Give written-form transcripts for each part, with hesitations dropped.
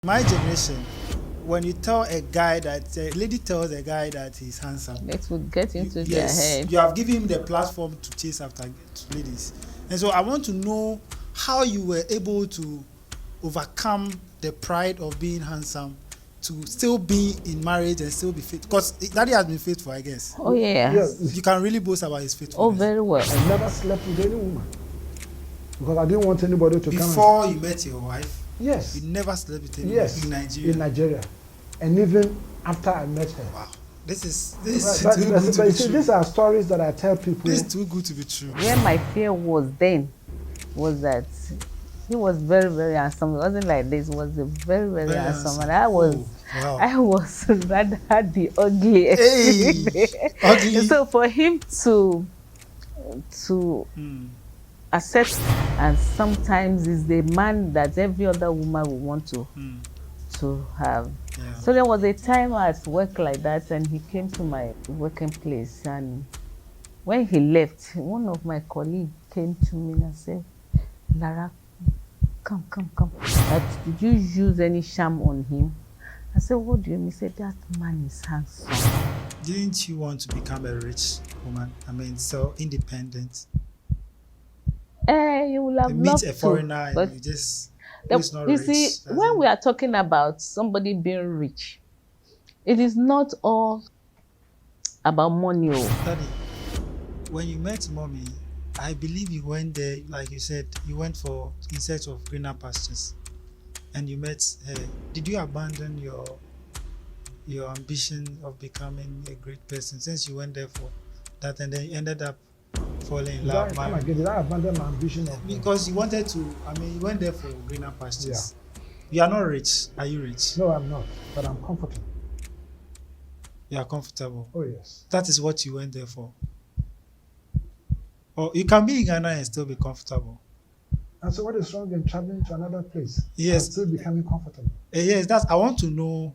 My generation, when you tell a guy that a lady tells a guy that he's handsome, It would get into their yes, head. you have given him the platform to chase after ladies. And so I want to know how you were able to overcome the pride of being handsome to still be in marriage and still be faithful. Because daddy has been faithful, I guess. Oh yeah. Yes. You can really boast about his Oh, faithfulness. very well. I never slept with any woman because I didn't want anybody to come. Before you met your wife, Yes. you never slept with anyone Yes. in Nigeria. In Nigeria, and even after I met her. Wow, this is But too good to you be see, true. these are stories that I tell people. This is too good to be true. Where my fear was then was that he was very, very handsome. It wasn't like this. He was a very, very, Very handsome. handsome. And I was Oh, wow. I was rather the ugliest. Hey, ugly. So for him to Hmm. accept, and sometimes is the man that every other woman would want to have. Yeah. So there was a time at work like that, and he came to my working place, and when he left, one of my colleagues came to me and said, Lara, come. Did you use any charm on him? I said, what do you mean? He said, that man is handsome. Didn't you want to become a rich woman? I mean, so independent. You will have You loved meet a foreigner to, but and you just the- who's not you rich. see, when we are talking about somebody being rich, it is not all about money. Daddy, when you met mommy, I believe you went there, like you said, you went for in search of greener pastures, and you met her. Did you abandon your ambition of becoming a great person since you went there for that, and then you ended up falling in love? Did I abandon my ambition of Because you wanted to, I mean, you went there for greener pastures. You are not rich. Are you rich? No, I'm not, but I'm comfortable. You are comfortable. Oh yes. That is what you went there for. Or you can be in Ghana and still be comfortable. And so what is wrong in traveling to another place? Yes. And still becoming comfortable. Yes, that's. I want to know.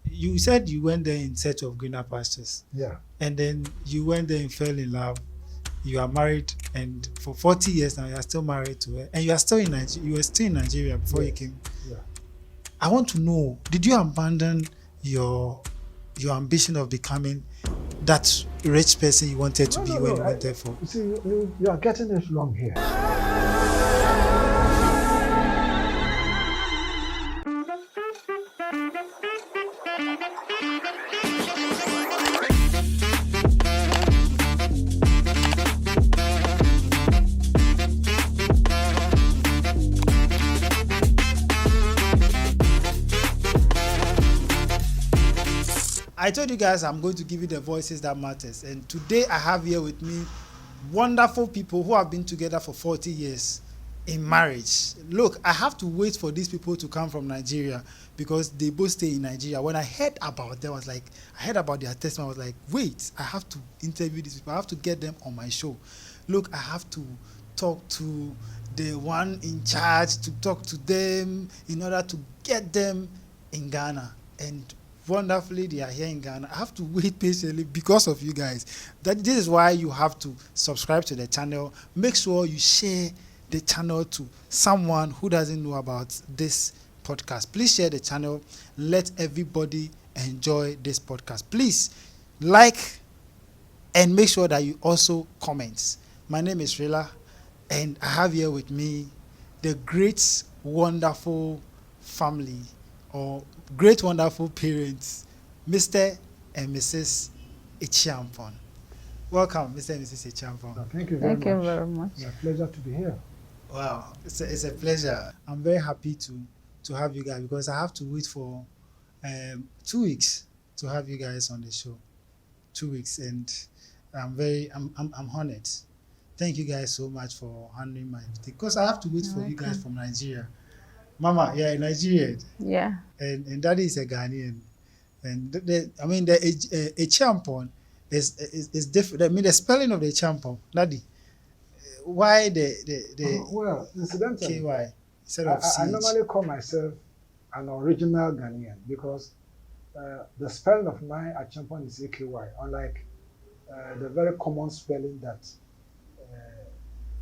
You said you went there in search of greener pastures, Yeah. and then you went there and fell in love. You are married, and for 40 years now, you are still married to her, and you are still in Nigeria. You were still in Nigeria before you came. Yeah. I want to know: did you abandon your ambition of becoming that rich person you wanted to be when you went there for? You see, you are getting it wrong here. I told you guys I'm going to give you the voices that matters, and today I have here with me wonderful people who have been together for 40 years in marriage. Look, I have to wait for these people to come from Nigeria because they both stay in Nigeria. When I heard about them, I heard about their testimony. I was like, wait, I have to interview these people. I have to get them on my show. Look, I have to talk to the one in charge, to talk to them in order to get them in Ghana. And wonderfully, they are here in Ghana. I have to wait patiently because of you guys. This is why you have to subscribe to the channel. Make sure you share the channel to someone who doesn't know about this podcast. Please share the channel. Let everybody enjoy this podcast. Please like and make sure that you also comment. My name is Rila, and I have here with me the great, wonderful family or great, wonderful parents, Mr. and Mrs. Echiampon. Welcome, Mr. and Mrs. Echiampon. Thank you very much. Thank you very much. It's a pleasure to be here. Wow, it's a pleasure. I'm very happy to have you guys because I have to wait for 2 weeks to have you guys on the show. 2 weeks, and I'm honored. Thank you guys so much for handling my invitation because I have to wait for you guys from Nigeria. Mama, yeah, in Nigeria. Yeah. And Daddy is a Ghanaian, and the Echiampon is different. I mean, the spelling of the Echiampon, Daddy. Why the Well, incidentally, KY instead of CH? I normally call myself an original Ghanaian because the spelling of my Achampon is AKY, unlike the very common spelling that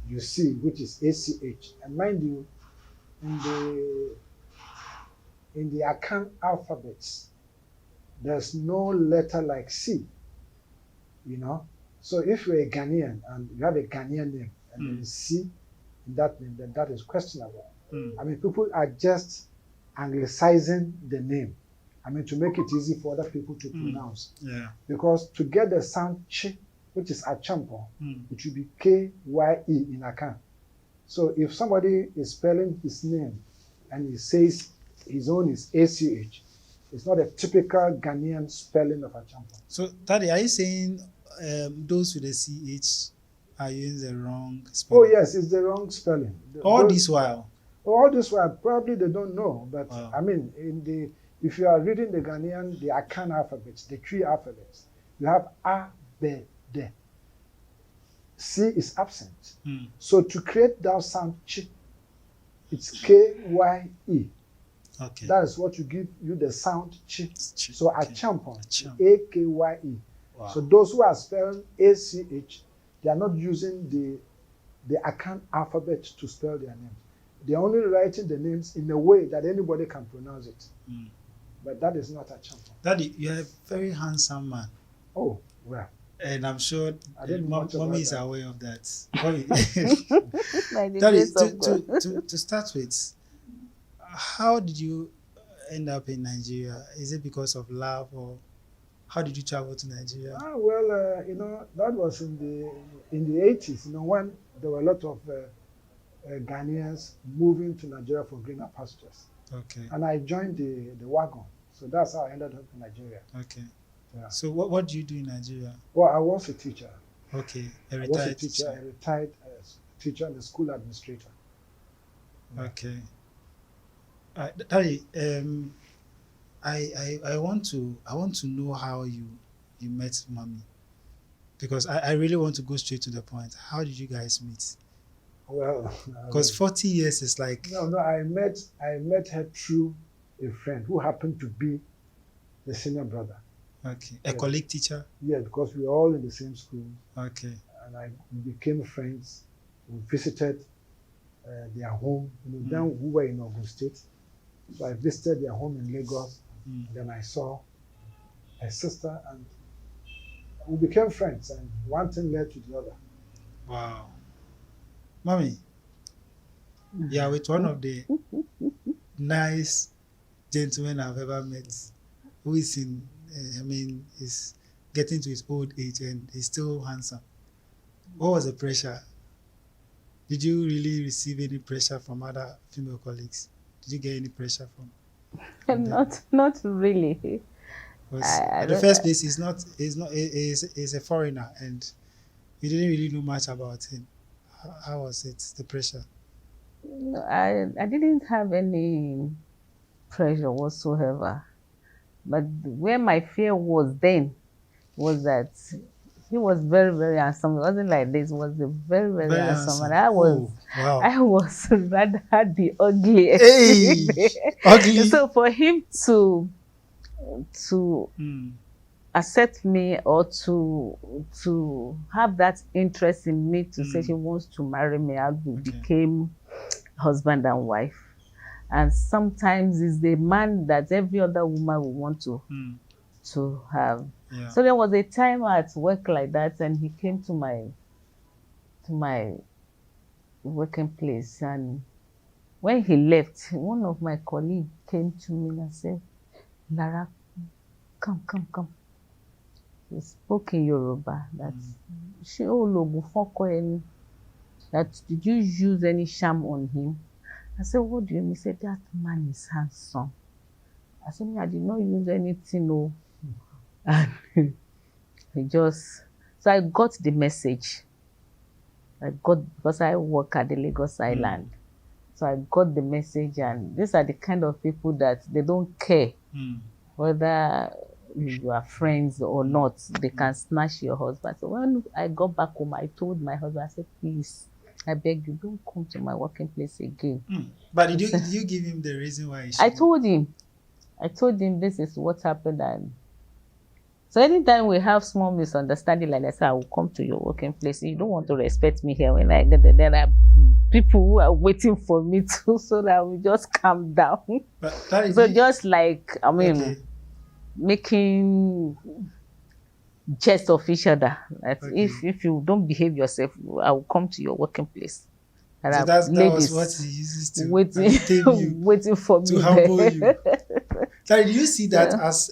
you see, which is ACH. And mind you, in the in the Akan alphabets, there's no letter like C, you know. So if you're a Ghanaian and you have a Ghanaian name and there is C in that name, then that is questionable. I mean, people are just anglicizing the name. I mean, to make it easy for other people to pronounce. Yeah. Because to get the sound Ch, which is Achampo, it should be K-Y-E in Akan. So if somebody is spelling his name and he says his own is ACH, it's not a typical Ghanaian spelling of Achampo. So, Daddy, are you saying those with the CH are using the wrong spelling? Oh, yes, it's the wrong spelling. All this while? All this while, probably they don't know. But, Wow. I mean, if you are reading the Ghanaian, the Akan alphabets, the three alphabets, you have A, B, D. C is absent. So to create that sound Ch, it's K-Y-E. Okay. That is what you give you the sound Ch. So okay. Achampon, Acham. A-K-Y-E. Wow. So those who are spelling A-C-H, they are not using the Akan alphabet to spell their names. They're only writing the names in a way that anybody can pronounce it. But that is not Achampon. Daddy, you're a very handsome man. Oh, well. And I'm sure I didn't know much about mommy is that. aware of that. By the Daddy, grace of God. to start with, how did you end up in Nigeria? Is it because of love, or how did you travel to Nigeria? Well, that was in the 80s, when there were a lot of Ghanaians moving to Nigeria for greener pastures. Okay. And I joined the wagon. So that's how I ended up in Nigeria. Okay. Yeah. So what do you do in Nigeria? Well, I was a teacher. Okay. A I was a retired teacher, a retired teacher and a school administrator. Okay. Daddy, I want to know how you met mommy, because I really want to go straight to the point. How did you guys meet? Well, Because 40 years is like... No, I met her through a friend who happened to be the senior brother. Okay. A colleague teacher? Yeah, because we were all in the same school. Okay. And we became friends. We visited their home. Then we were in Ogun State. So I visited their home in Lagos. Then I saw her sister and we became friends, and one thing led to the other. Wow. Mommy, yeah, with one of the nice gentlemen I've ever met, who is is getting to his old age and he's still handsome. What was the pressure? Did you really receive any pressure from other female colleagues? Did you get any pressure from them? Not really. At the first place, he's a foreigner, and you didn't really know much about him. How was it, the pressure? No, I didn't have any pressure whatsoever. But where my fear was then was that he was very, very handsome. It wasn't like this. It was a very, very handsome. And I was rather the ugliest. Hey, ugly. So for him to accept me, or to have that interest in me, to say he wants to marry me, we became husband and wife. And sometimes it's the man that every other woman will want to have. Yeah. So there was a time at work like that, and he came to my working place, and when he left, one of my colleagues came to me and said, "Lara, come. He spoke in Yoruba that that did you use any charm on him?" I said, "What do you mean?" He said, "That man is handsome." I said, "I did not use anything, no." And so I got the message. Because I work at the Lagos Island. So I got the message, and these are the kind of people that they don't care whether you are friends or not. They can snatch your husband. So when I got back home, I told my husband, I said, "Please, I beg you, don't come to my working place again." But did you give him the reason why? I told him this is what happened, and so anytime we have small misunderstanding like that, I will come to your working place. You don't want to respect me here. When I get there, then I people who are waiting for me too, so that we just calm down. But that is So just like, I mean, okay. making jest of each other. That Okay. if you don't behave yourself, I will come to your working place. There So are that was what ladies he uses to waiting, tame you, waiting for to me humble there. you. Sorry, do you see that So, as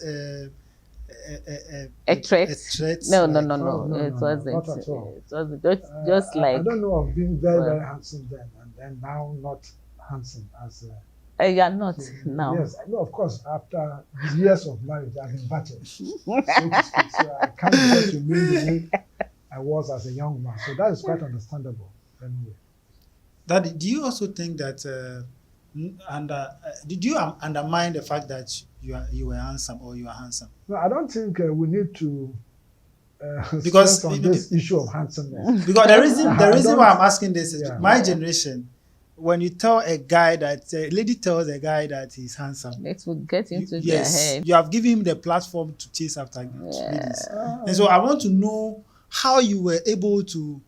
a threat? a threat? No, like, Oh, no, it no, wasn't. not at all. It was just I like, don't know of being very, well, very handsome then, and then now not handsome as. you are not now. Yes, no, of course. After years of marriage, I've been battered, so to speak. So I can't just remain the way I was as a young man. So that is quite understandable. Anyway. Daddy, do you also think that did you undermine the fact that you were handsome or you are handsome? No, I don't think we need to Because stress on this issue of handsomeness. Because the I reason don't- why I'm asking this is Yeah. my generation. When you tell a guy that a lady tells a guy that he's handsome, It will get into their yes, head. you have given him the platform to chase after ladies. Ah, And so I want to know how you were able to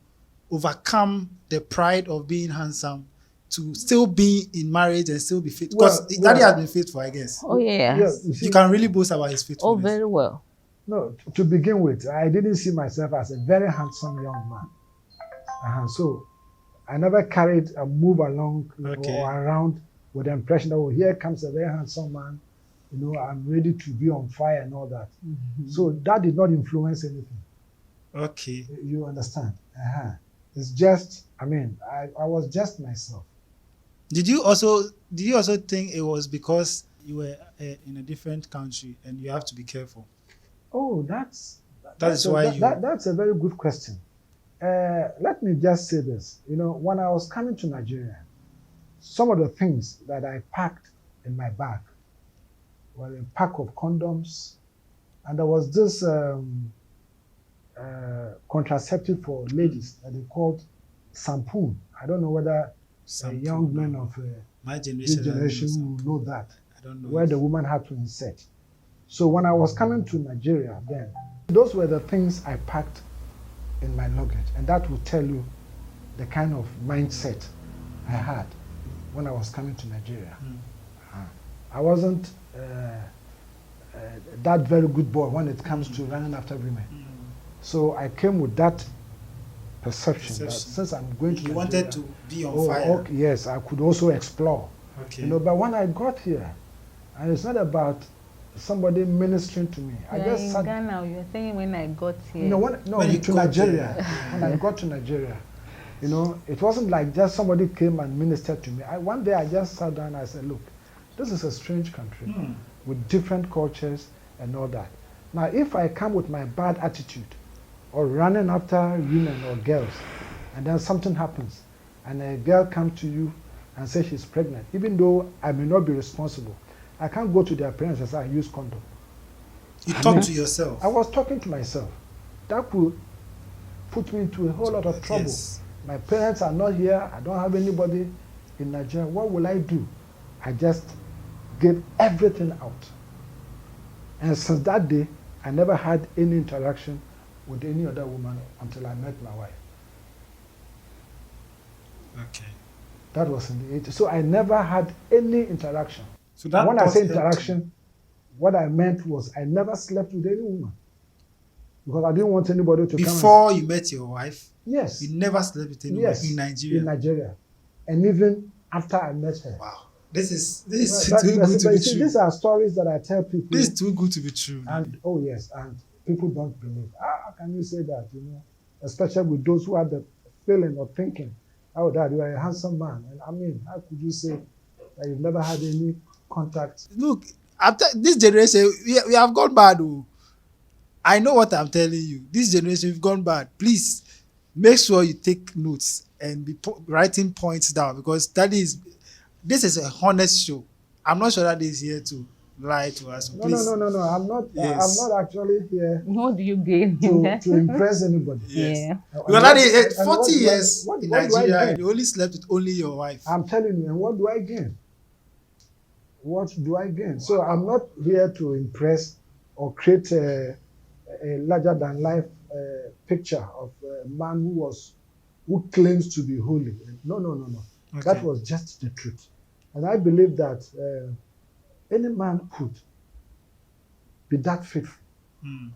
overcome the pride of being handsome to still be in marriage and still be faithful. Because Well, Daddy has been faithful, I guess. Oh yeah. yes, you see, You can really boast about his Oh, faithfulness. very well. no, to begin with, I didn't see myself as a very handsome young man. So I never carried a move along Okay. or around with the impression that, oh, here comes a very handsome man. I'm ready to be on fire and all that. So that did not influence anything. Okay. You understand? It's just, I was just myself. Did you also think it was because you were in a different country and you have to be careful? Oh, That is why you. That's a very good question. Let me just say this. When I was coming to Nigeria, some of the things that I packed in my bag were a pack of condoms, and there was this contraceptive for ladies that they called sampoon. I don't know whether young men of my this generation will know that, I don't know. where the woman had to insert. So when I was coming to Nigeria then, those were the things I packed in my luggage, and that will tell you the kind of mindset I had when I was coming to Nigeria. I wasn't that very good boy when it comes to running after women. So I came with that perception that since I'm going to you Nigeria, wanted to be on fire. okay, yes, I could also explore. Okay. But when I got here, and it's not about somebody ministering to me. I just in sat. Ghana, you're saying when I got here. When you to got Nigeria. When I got to Nigeria, it wasn't like just somebody came and ministered to me. One day I just sat down and I said, look, this is a strange country with different cultures and all that. Now, if I come with my bad attitude or running after women or girls, and then something happens, and a girl comes to you and says she's pregnant, even though I may not be responsible, I can't go to their parents and say I use condom. You talk to yourself. I was talking to myself. That could put me into a whole lot of trouble. Yes. My parents are not here. I don't have anybody in Nigeria. What will I do? I just gave everything out. And since that day, I never had any interaction with any other woman until I met my wife. Okay. That was in the 80s. So I never had any interaction. So that when I thought say helped interaction, what I meant was I never slept with any woman. Because I didn't want anybody to come. Before you met your wife, Yes. you never slept with anyone Yes. in Nigeria. In Nigeria. And even after I met her. Wow. This is But too good to you be see, true. these are stories that I tell people. This is too good to be true. And oh yes, and people don't believe. How can you say that? Especially with those who have the feeling or thinking, oh, Dad, you are a handsome man. And how could you say that you've never had any contact? Look, after this generation, we have gone bad. Oh. I know what I'm telling you. This generation, we've gone bad. Please make sure you take notes and be writing points down, because this is a honest show. I'm not sure that is here to lie to us. So No. please. I'm not. Yes. I'm not actually here What do you gain? to impress anybody. Yes. Yeah. Because that is And 40 years what in do I Nigeria, gain? and you only slept with only your wife. I'm telling you, and what do I gain? What do I gain? So I'm not here to impress or create a larger than life picture of a man who was who claims to be holy. No, no, no, no. Okay. That was just the truth. And I believe that any man could be that faithful.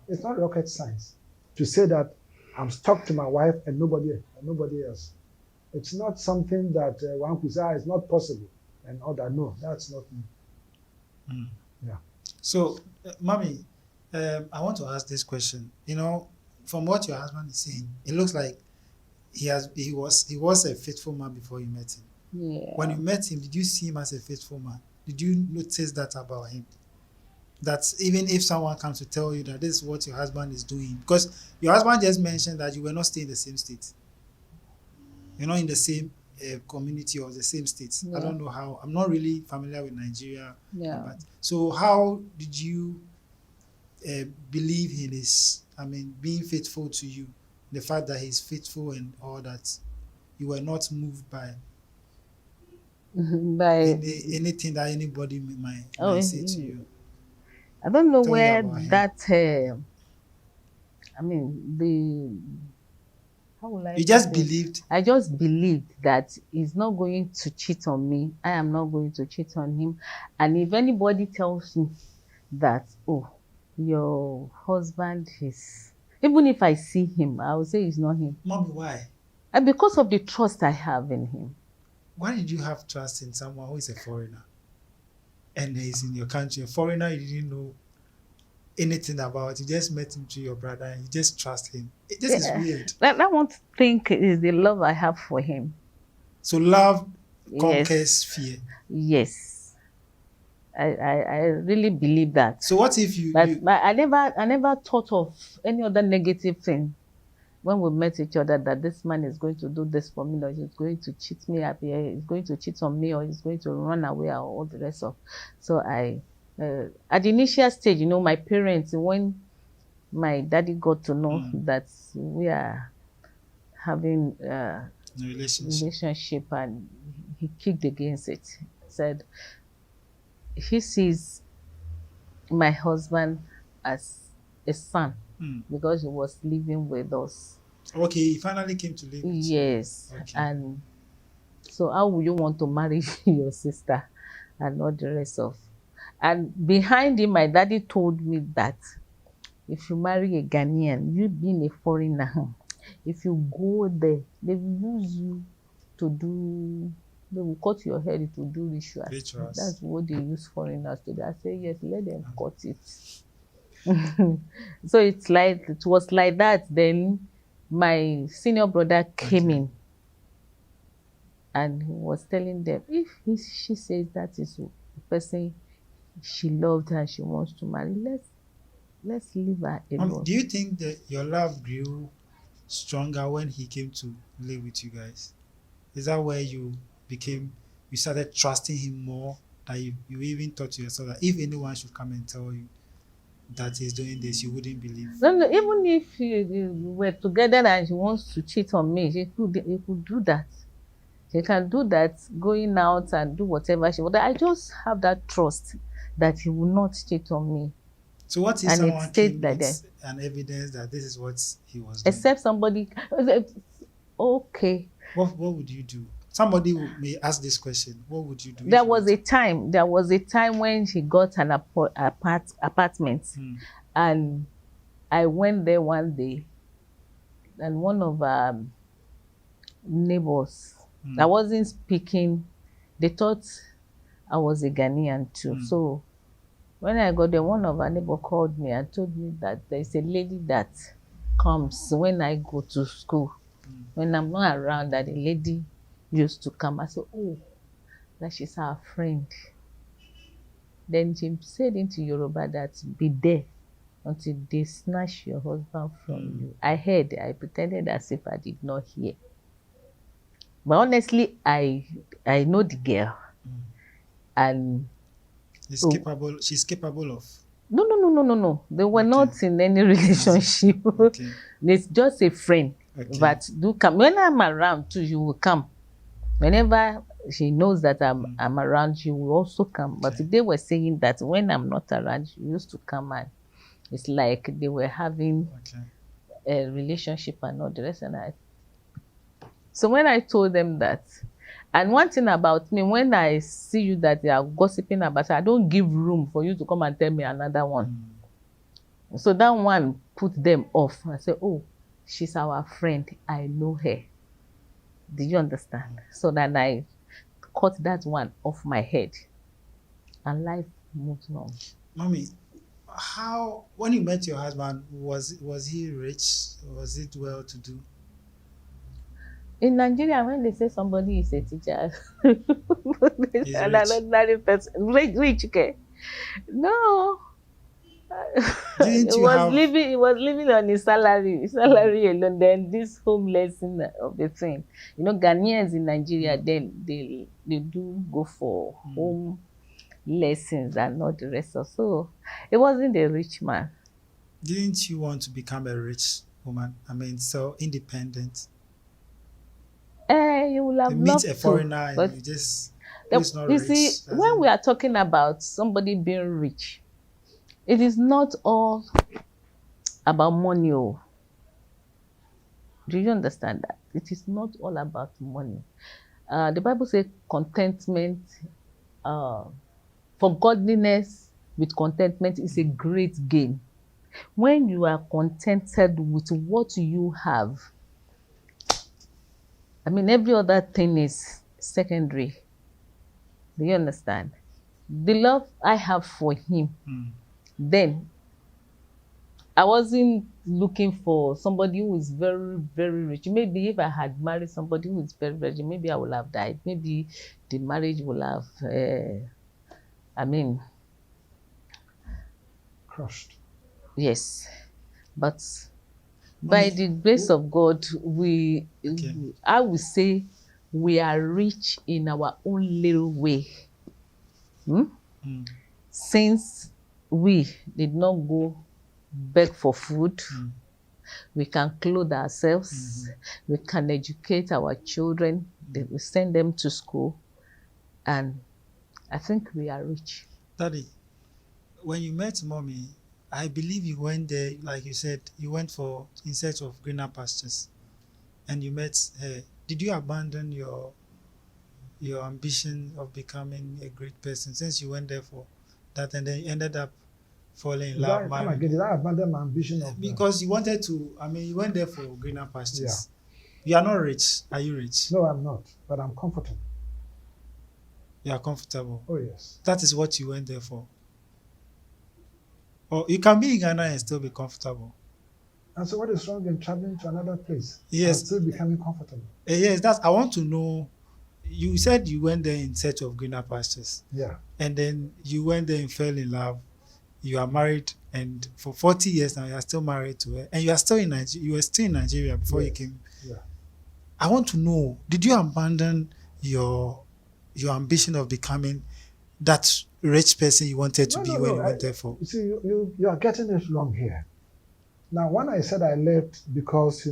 It's not rocket science to say that I'm stuck to my wife and nobody else. It's not something that one could say, it's not possible and all that. No, that's not me. Yeah. So, Mommy, I want to ask this question. You know, from what your husband is saying, it looks like he was a faithful man before you met him. Yeah. When you met him, did you see him as a faithful man? Did you notice that about him? That even if someone comes to tell you that this is what your husband is doing, because your husband just mentioned that you were not staying in the same state. You're not in the same community or the same state. Yeah. I don't know how. I'm not really familiar with Nigeria. Yeah. But, so how did you believe in his, being faithful to you? The fact that he's faithful and all that. You were not moved by By anything that anybody might say to you. I don't know Tell me where about him. that how will I You just put it? believed. I just believed that he's not going to cheat on me. I am not going to cheat on him. And if anybody tells me that, oh, your husband is, even if I see him, I will say it's not him. Mommy, why? And because of the trust I have in him. Why did you have trust in someone who is a foreigner and he's in your country? A foreigner you didn't know anything about. You just met him through your brother and you just trust him. This is weird. I won't think is the love I have for him. So love conquers Yes. fear. Yes. I really believe that. So what if you, But I never thought of any other negative thing when we met each other, that this man is going to do this for me, or he's going to cheat me up here, he's going to cheat on me, or he's going to run away, or all the rest of. So at the initial stage, you know, my parents, when my daddy got to know that we are having a relationship, and he kicked against it, said he sees my husband as a son because he was living with us. Okay, he finally came to live with you. Yes. Okay. And so how would you want to marry your sister and all the rest of? And behind him, my daddy told me that if you marry a Ghanaian, you being a foreigner, if you go there, they will use you to do, they will cut your hair to do rituals. That's what they use foreigners to do. I say, yes, let them cut it. So it was like that. Then my senior brother came in and he was telling them, if she says that is the person she loved and she wants to marry, let's leave her alone. Do you think that your love grew stronger when he came to live with you guys? Is that where you started trusting him more, that you even thought to yourself that if anyone should come and tell you that he's doing this, you wouldn't believe? No, even if we were together and he wants to cheat on me, he could do that. He can do that, going out and do whatever she would. I just have that trust that he will not cheat on me. So what if someone came with an evidence that this is what he was doing? Except somebody, okay. What would you do? Somebody may ask this question. What would you do? There was a time when she got an apartment, and I went there one day, and one of our neighbors, I wasn't speaking, they thought I was a Ghanaian too. So when I got there, one of our neighbors called me and told me that there's a lady that comes when I go to school. When I'm not around, that the lady used to come. I said, oh, that she's our friend. Then she said into Yoruba that be there until they snatch your husband from you. I heard, I pretended as if I did not hear. But honestly, I know the girl. And she's capable of. No. They were not in any relationship. Okay. It's just a friend. Okay. But do come. When I'm around too, you will come. Whenever she knows that I'm around, she will also come. But they were saying that when I'm not around, she used to come, and it's like they were having a relationship and all the rest. And So when I told them that, and one thing about me, when I see you that they are gossiping about it, I don't give room for you to come and tell me another one. So that one put them off. I said, oh, she's our friend. I know her. Do you understand? So then I cut that one off my head. And life moves on. Mommy, how when you met your husband, was he rich? Was it well to do? In Nigeria, when they say somebody is a teacher, He's an rich. ordinary person, rich, okay? No. Didn't you have He was living on his salary alone. Then this home lesson of the thing. You know, Ghanaians in Nigeria, they do go for home lessons and not the rest of. So it wasn't a rich man. didn't you want to become a rich woman? I mean, so independent. You will have You meet loved a to, foreigner but and you just who's not you rich. see, when we are talking about somebody being rich, it is not all about money. Oh. Do you understand that? It is not all about money. The Bible says contentment, for godliness with contentment is a great gain. When you are contented with what you have, I mean, every other thing is secondary. Do you understand? The love I have for him, then I wasn't looking for somebody who is very, very rich. Maybe if I had married somebody who is very rich, maybe I would have died. Maybe the marriage would have, Crushed. yes. But by the grace of God, I would say we are rich in our own little way. Since we did not go beg for food, we can clothe ourselves, we can educate our children, we send them to school, and I think we are rich. Daddy, when you met Mommy, I believe you went there, like you said, you went in search of greener pastures, and you met her. Did you abandon your ambition of becoming a great person since you went there for that, and then you ended up falling in love? Did I abandon my ambition of because you wanted to? I mean, you went there for greener pastures. Yeah. You are not rich. Are you rich? No, I'm not, but I'm comfortable. You are comfortable. Oh yes. That is what you went there for. Or you can be in Ghana and still be comfortable. And so what is wrong in traveling to another place? Yes. And still becoming comfortable. Yes, I want to know. You said you went there in search of greener pastures. Yeah. And then you went there and fell in love. You are married, and for 40 years now you are still married to her. And you are still in Nigeria. You were still in Nigeria before you came. Yeah. I want to know, did you abandon your ambition of becoming that rich person you wanted to be when you went there for? You see, you are getting it wrong here. Now, when I said I left because,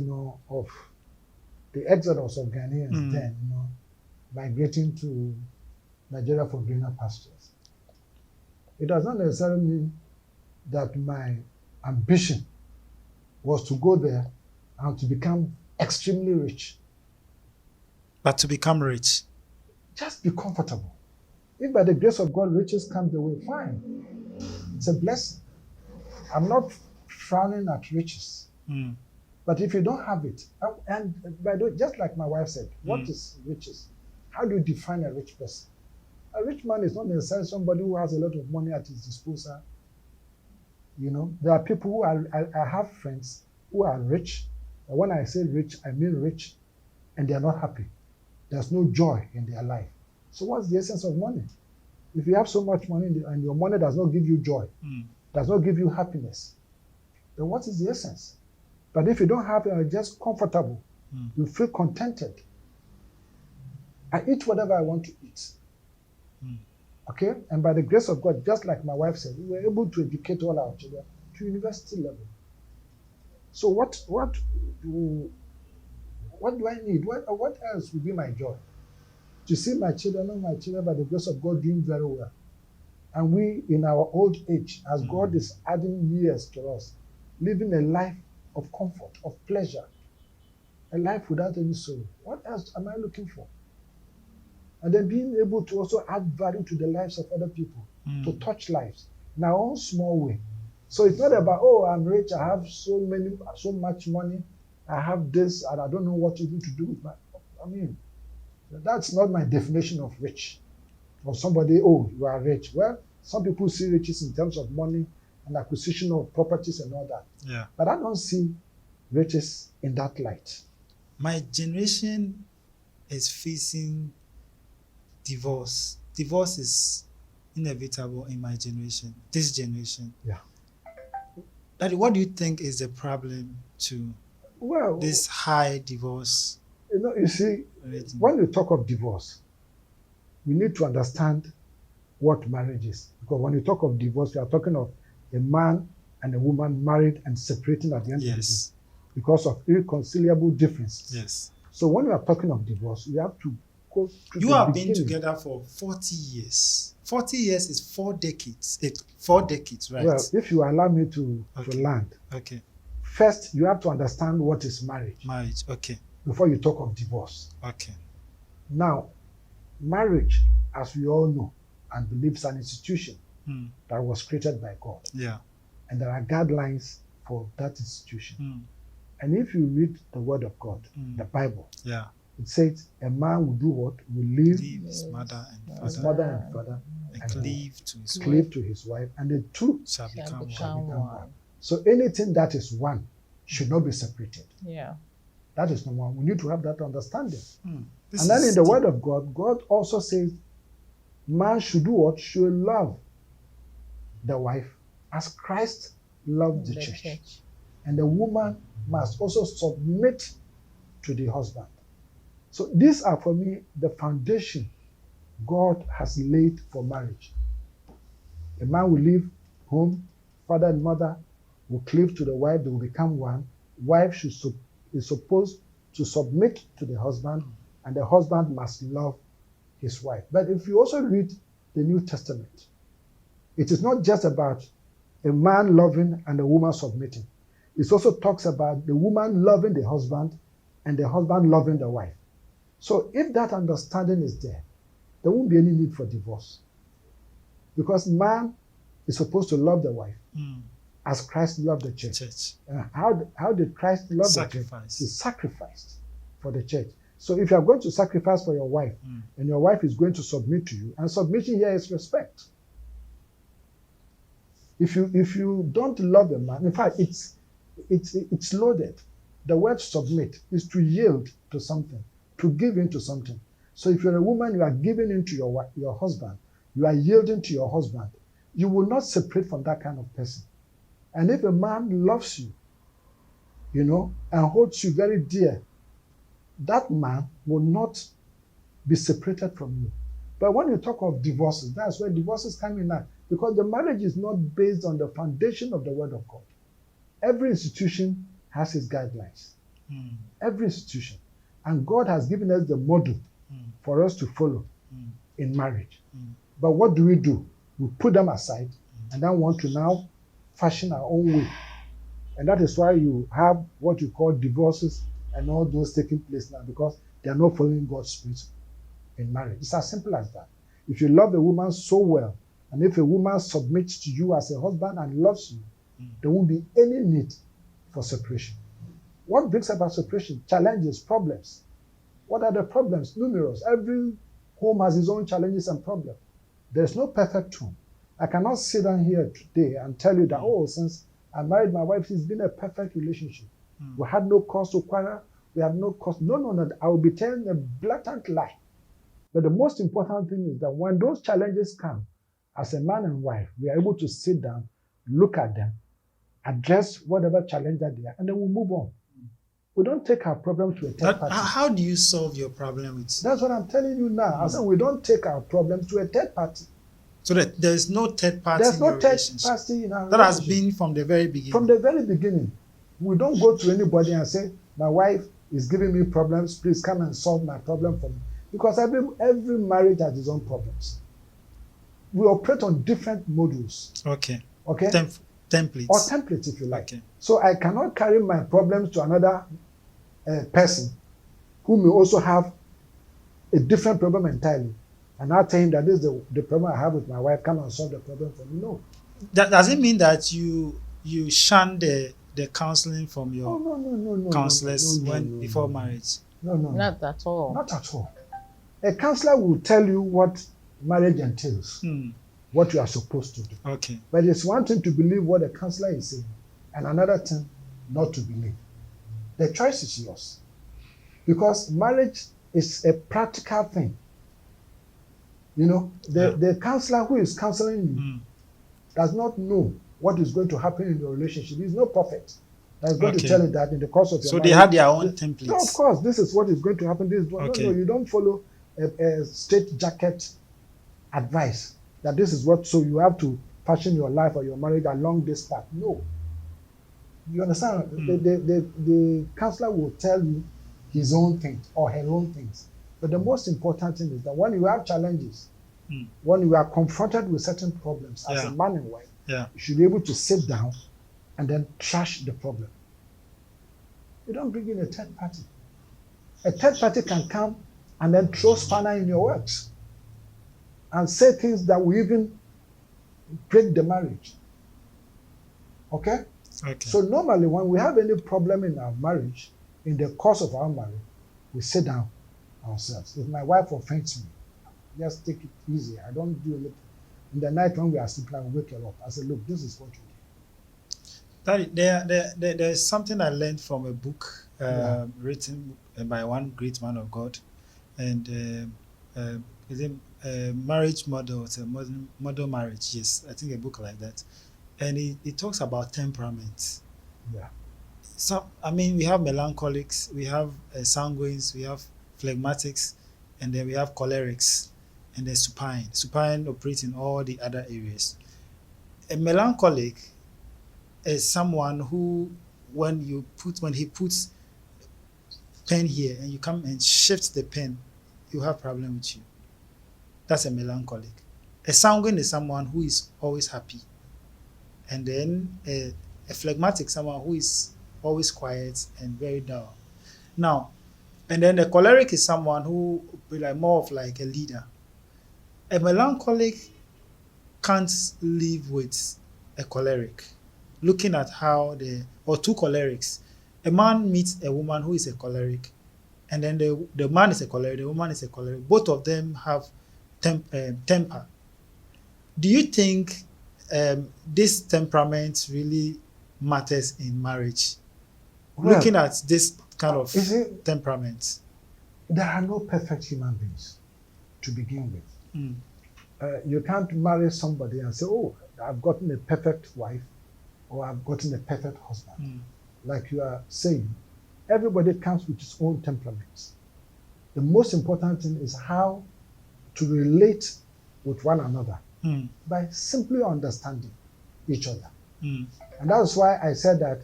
of the exodus of Ghanaians then, migrating to Nigeria for greener pastures, it does not necessarily mean that my ambition was to go there and to become extremely rich. But to become rich? Just be comfortable. If by the grace of God riches come the way, fine. It's a blessing. I'm not frowning at riches. But if you don't have it, and by the way, just like my wife said, what is riches? How do you define a rich person? A rich man is not necessarily somebody who has a lot of money at his disposal. There are people who are, I have friends who are rich. And when I say rich, I mean rich, and they are not happy. There's no joy in their life. So what's the essence of money? If you have so much money and your money does not give you joy, does not give you happiness, then what is the essence? But if you don't have it, you're just comfortable. You feel contented. I eat whatever I want to eat. Okay? And by the grace of God, just like my wife said, we were able to educate all our children to university level. So what do I need? What else would be my joy? To see my children, by the grace of God, doing very well. And we, in our old age, as God is adding years to us, living a life of comfort, of pleasure. a life without any sorrow. What else am I looking for? And then being able to also add value to the lives of other people, to touch lives in our own small way. So it's not about, oh, I'm rich, I have so much money, I have this, and I don't know what even to do with my. I mean, that's not my definition of rich. Or somebody, oh, you are rich. Well, some people see riches in terms of money and acquisition of properties and all that. Yeah. But I don't see riches in that light. My generation is facing divorce. Divorce is inevitable in my generation, this generation. Yeah. Daddy, what do you think is the problem to this high divorce? You see, rating? When we talk of divorce, we need to understand what marriage is. Because when you talk of divorce, we are talking of a man and a woman married and separating at the end of the day because of irreconcilable differences. Yes. So when we are talking of divorce, we have to go to You have been together for 40 years. 40 years is 4 decades. 4 decades, right? Well, if you allow me to land. Okay. First, you have to understand what is marriage. Marriage, okay. Before you talk of divorce. Okay. Now, marriage, as we all know and believe, is an institution that was created by God. Yeah. And there are guidelines for that institution. And if you read the word of God, the Bible, it says a man will do what? Will leave his mother and father and cleave to his wife, and the two shall become one. So anything that is one should not be separated. Yeah. That is number one. We need to have that understanding. And then in the word of God, God also says man should do what? Should love the wife as Christ loved the church. And the woman must also submit to the husband. So these are, for me, the foundation God has laid for marriage. A man will leave home, father and mother will cleave to the wife, they will become one. Wife is supposed to submit to the husband, and the husband must love his wife. But if you also read the New Testament, it is not just about a man loving and a woman submitting. It also talks about the woman loving the husband and the husband loving the wife. So if that understanding is there won't be any need for divorce. Because man is supposed to love the wife as Christ loved the church. How did Christ love the church? He sacrificed for the church. So if you are going to sacrifice for your wife, and your wife is going to submit to you, and submission here is respect. If you don't love a man, in fact, it's loaded. The word submit is to yield to something, to give into something. So if you're a woman, you are giving into your husband, you are yielding to your husband, you will not separate from that kind of person. And if a man loves you, and holds you very dear, that man will not be separated from you. But when you talk of divorces, that's where divorces come in now, because the marriage is not based on the foundation of the word of God. Every institution has its guidelines. Every institution. And God has given us the model for us to follow in marriage. But what do? We put them aside and then want to now fashion our own way. And that is why you have what you call divorces and all those taking place now, because they are not following God's principle in marriage. It's as simple as that. If you love a woman so well, and if a woman submits to you as a husband and loves you, there won't be any need for separation. What brings about separation? Challenges, problems. What are the problems? Numerous. Every home has its own challenges and problems. There's no perfect home. I cannot sit down here today and tell you that, since I married my wife, it's been a perfect relationship. We had no cause to quarrel. We have no cause. No. I will be telling a blatant lie. But the most important thing is that when those challenges come, as a man and wife, we are able to sit down, look at them, address whatever challenge that they are, and then we move on. We don't take our problem to a third party. How do you solve your problem? That's what I'm telling you now. I said we don't take our problem to a third party. So that there's no third party. There's no third party in our relationship. That has been from the very beginning. From the very beginning. We don't go to anybody and say, my wife is giving me problems, please come and solve my problem for me. Because every marriage has its own problems. We operate on different modules. Okay. Templates. Or templates, if you like. Okay. So I cannot carry my problems to another person who may also have a different problem entirely, and I tell him that this is the problem I have with my wife, come and solve the problem for me. No. Does it mean that you shun the counseling from Oh, your no, counselors no, when no, before no. marriage? No. Not at all. Not at all. A counselor will tell you what marriage entails, what you are supposed to do. Okay. But it's one thing to believe what the counselor is saying, and another thing not to believe. The choice is yours. Because marriage is a practical thing. You know, the counselor who is counseling you does not know what is going to happen in your relationship. He's no prophet that's going to tell you that in the course of your marriage. So they had their own templates. No, of course, this is what is going to happen. This is what, Okay. No, you don't follow a straight jacket advice that this is what, so you have to fashion your life or your marriage along this path. No. You understand? The counselor will tell you his own things or her own things. But the most important thing is that when you have challenges, when you are confronted with certain problems as a man and wife, you should be able to sit down and then trash the problem. You don't bring in a third party. A third party can come and then throw spanner in your works and say things that will even break the marriage. Okay? So normally when we have any problem in our marriage, in the course of our marriage, we sit down ourselves. If my wife offends me, just take it easy. I don't do anything. In the night when we are sleeping, I will wake her up. I say, look, this is what you do. Daddy, there's something I learned from a book written by one great man of God, and is it marriage model? It's a model marriage. Yes, I think a book like that, and it talks about temperament. Yeah. So I mean, we have melancholics, we have sanguines, we have phlegmatics, and then we have cholerics, and then supine. Supine operates in all the other areas. A melancholic is someone who, when he puts pen here and you come and shift the pen, you have problem with you. That's a melancholic. A sanguine is someone who is always happy, and then a phlegmatic, someone who is always quiet and very dull. Now, and then the choleric is someone who be like more of like a leader. A melancholic can't live with a choleric. Looking at how or two cholerics, a man meets a woman who is a choleric, and then the man is a choleric, the woman is a choleric. Both of them have temper. Do you think this temperament really matters in marriage? Well, looking at this kind of temperament. There are no perfect human beings to begin with. You can't marry somebody and say, oh, I've gotten a perfect wife or I've gotten a perfect husband. Like you are saying, everybody comes with his own temperaments. The most important thing is how to relate with one another by simply understanding each other. And that's why I said that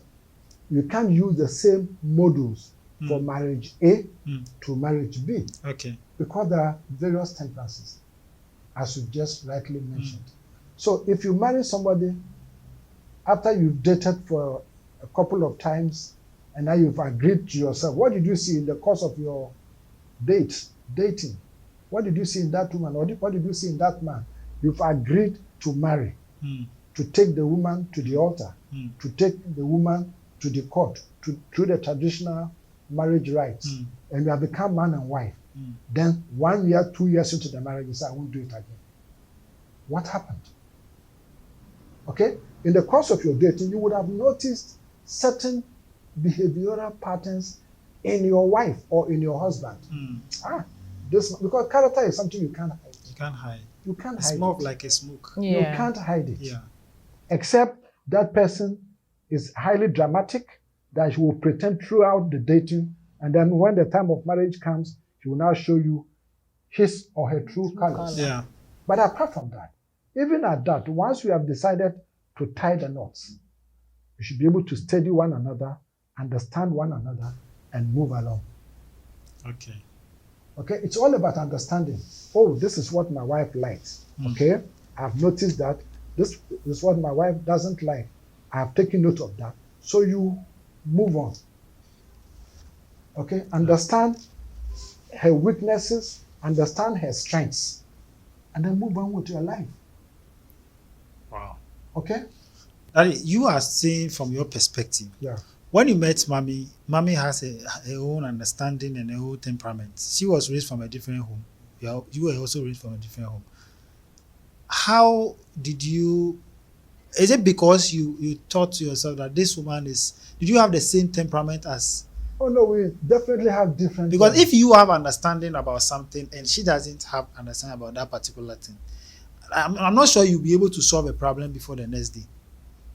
you can't use the same models for marriage A to marriage B. Okay. Because there are various temperances, as you just rightly mentioned. So if you marry somebody after you've dated for a couple of times and now you've agreed to yourself, what did you see in the course of your dating? What did you see in that woman? Or what did you see in that man? You've agreed to marry, to take the woman to the altar, to take the woman to the court, through the traditional marriage rites, and you have become man and wife. Then 1 year, 2 years into the marriage, you say, I won't do it again. What happened? Okay? In the course of your dating, you would have noticed certain behavioral patterns in your wife or in your husband. Because character is something you can't hide. You can't hide. You can't it's hide more it. like a smoke. You can't hide it. Yeah. Except that person is highly dramatic, that he will pretend throughout the dating, and then when the time of marriage comes, he will now show you his or her true colors. Yeah. But apart from that, even at that, once you have decided to tie the knots, you should be able to study one another, understand one another, and move along. Okay. Okay, it's all about understanding. Oh, this is what my wife likes. Okay, I've noticed that this is what my wife doesn't like. I have taken note of that. So you move on. Okay, understand her weaknesses, understand her strengths, and then move on with your life. Wow. Okay? Daddy, you are saying from your perspective, Yeah. when you met mommy, mommy has her own understanding and her own temperament. She was raised from a different home. You were also raised from a different home. How did you? Is it because you thought to yourself that this woman is? Did you have the same temperament as? Oh no, we definitely have different. Because if you have understanding about something and she doesn't have understanding about that particular thing, I'm not sure you'll be able to solve a problem before the next day.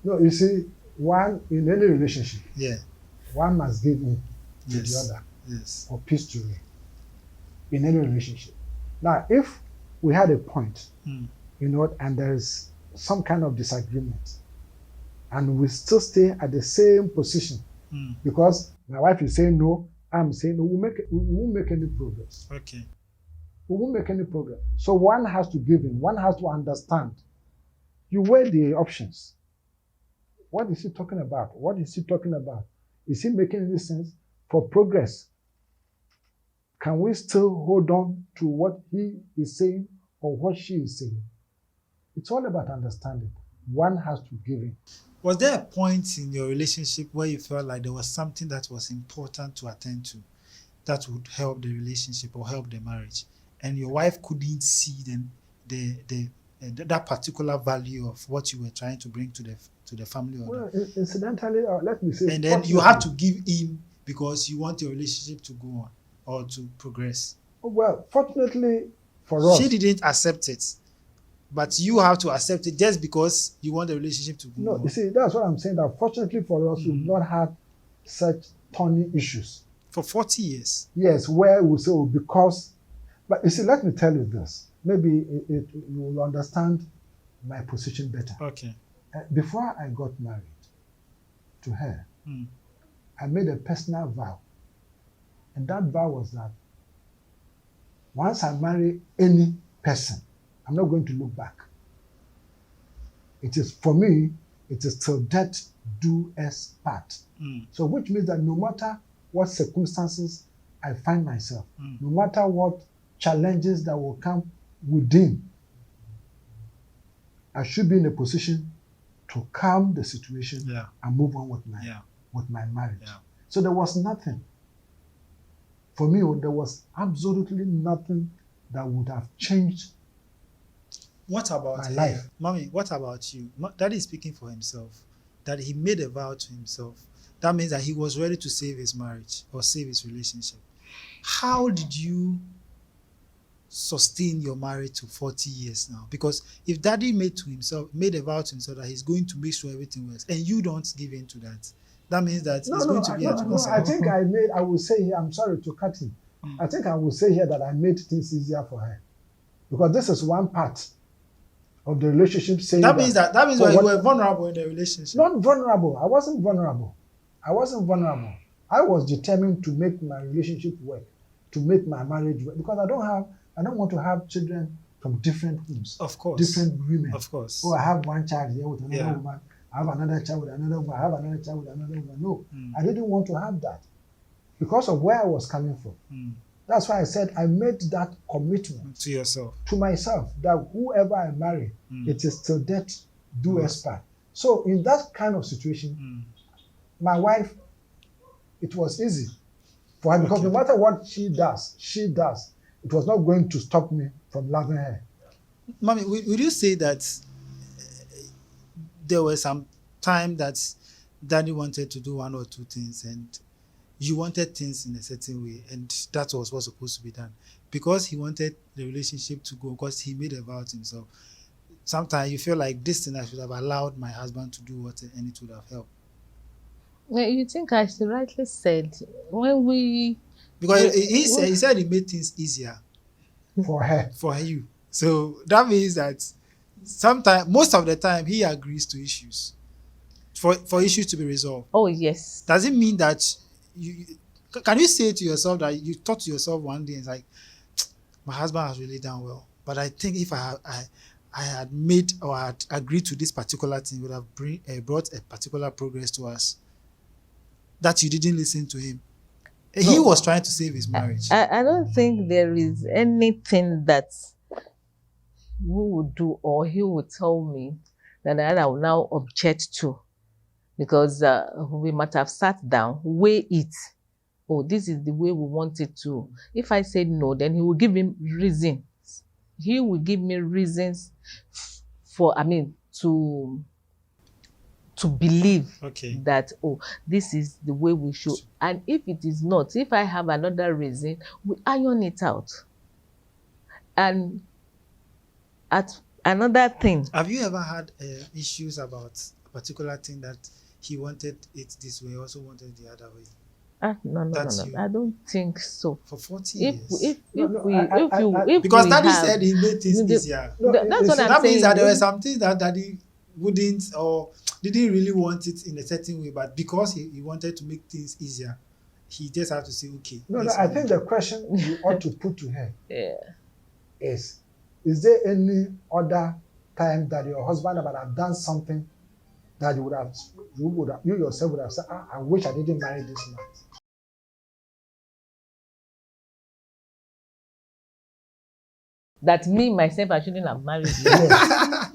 no, you see, one in any relationship, Yeah. one must give in to the Yes. other Yes. for peace to reign in any relationship. Now, if we had a point, Mm. and there's some kind of disagreement, and we still stay at the same position Mm. because my wife is saying no, I'm saying no, we won't make any progress. Okay. We won't make any progress. So one has to give in. One has to understand. You weigh the options. What is he talking about? What is he talking about? Is he making any sense? For progress, can we still hold on to what he is saying or what she is saying? It's all about understanding. One has to give in. Was there a point in your relationship where you felt like there was something that was important to attend to that would help the relationship or help the marriage, and your wife couldn't see that particular value of what you were trying to bring to the family, Well, incidentally, let me say, and then you had to give in because you want your relationship to go on or to progress. Well, fortunately for us, She didn't accept it, but you have to accept it just because you want the relationship to go no, on. you see, that's what I'm saying. That fortunately for us, we've not had such thorny issues. For 40 years. Yes, where we say, because, but you see, let me tell you this. Maybe you will understand my position better. Okay. Before I got married to her, I made a personal vow. And that vow was that once I marry any person, I'm not going to look back. It is, for me, it is till death do us part. So which means that no matter what circumstances I find myself, no matter what challenges that will come within, I should be in a position to calm the situation and move on with my marriage. Yeah. So there was nothing. For me, there was absolutely nothing that would have changed What about my life. Mommy, what about you? Daddy is speaking for himself. That he made a vow to himself. That means that he was ready to save his marriage or save his relationship. How did you sustain your marriage to 40 years now? Because if Daddy made a vow to himself that he's going to make sure everything works, and you don't give in to that, that means that it's going to be at one side. I think I will say here, I'm sorry to cut him. I think I will say here that I made things easier for her. Because this is one part of the relationship saying that means you were vulnerable in the relationship. Not vulnerable. I wasn't vulnerable. I was determined to make my relationship work, to make my marriage work. Because I don't want to have children from different homes. Of course. Different women. Of course. Oh, I have one child here with another woman. I have another child with another woman. I have another child with another woman. No, I didn't want to have that because of where I was coming from. That's why I said I made that commitment to yourself, to myself, that whoever I marry, it is till death do us part. So in that kind of situation, my wife, it was easy for her because no matter what she does, it was not going to stop me from loving her. Mommy, would you say that there was some time that Daddy wanted to do one or two things and you wanted things in a certain way, and that was what's supposed to be done because he wanted the relationship to go, because he made a vow to himself? Sometimes you feel like this thing I should have allowed my husband to do what, and it would have helped. Well, you think I should rightly said when we, because he said he made things easier for her, for you. So that means that sometimes, most of the time, he agrees to issues for issues to be resolved. Oh yes. Does it mean that can you say to yourself that you thought to yourself one day, it's like, my husband has really done well, but I think if I had made or had agreed to this particular thing, would have brought a particular progress to us, that you didn't listen to him? He No. was trying to save his marriage. I don't think there is anything that we would do or he would tell me that I will now object to, because we might have sat down, weigh it. Oh, this is the way we want it to. If I say no, then he will give him reasons. He will give me reasons for, to believe Okay. that, oh, this is the way we should. And if it is not, if I have another reason, we iron it out. And at another thing, Have you ever had issues about a particular thing that he wanted it this way, also wanted the other way? no, That's you. I don't think so. For 40 If years. because Daddy have, said he made things the- easier. that's what I'm That means saying. that there were some things that Daddy wouldn't or didn't really want it in a certain way, but because he wanted to make things easier, he just had to say, okay. No, let's I move think on. the question you ought to put to her Yeah. is there any other time that your husband would have done something that you yourself would have said, I wish I didn't marry this man? That me myself, I shouldn't have married you. Yes.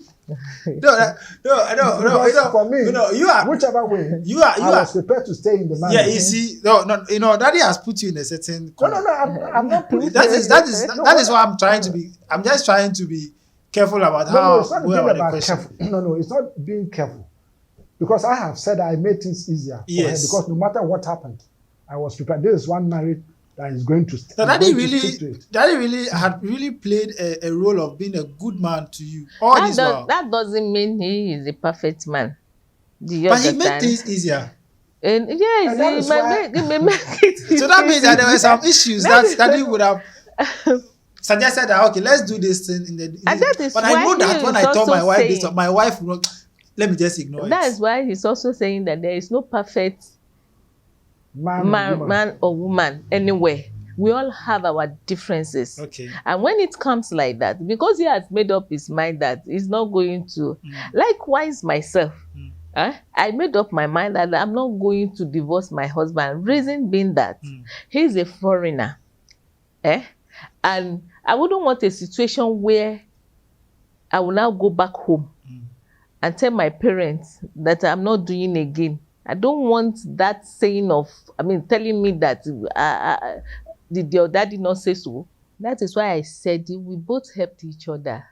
No, Because for me, you are, whichever way, you are, I was prepared to stay in the marriage. yeah, you see, Daddy has put you in a certain No, corner. I'm not putting That is why I'm trying no, to be. I'm just trying to be careful about No, how it's not go being about the about question. careful. No, it's not being careful. Because I have said I made things easier for Yes. her, because no matter what happened, I was prepared. This is one marriage that is going to So Daddy Daddy had really played a role of being a good man to you all this while. That doesn't mean he is a perfect man. Do you But he understand? made things easier. And yes, And that is why- he may make it. So that means that there were some issues that Daddy would have suggested that, okay, let's do this thing in the. And that is but I why know that he when is I told my also wife this, saying- my wife will not, let me just ignore That it. is why he's also saying that there is no perfect woman. man or woman anywhere. We all have our differences. Okay. And when it comes like that, because he has made up his mind that he's not going to, likewise myself, I made up my mind that I'm not going to divorce my husband. Reason being that he's a foreigner. And I wouldn't want a situation where I will now go back home and tell my parents that I'm not doing again. I don't want that saying of, telling me that did your daddy not say so? That is why I said we both helped each other.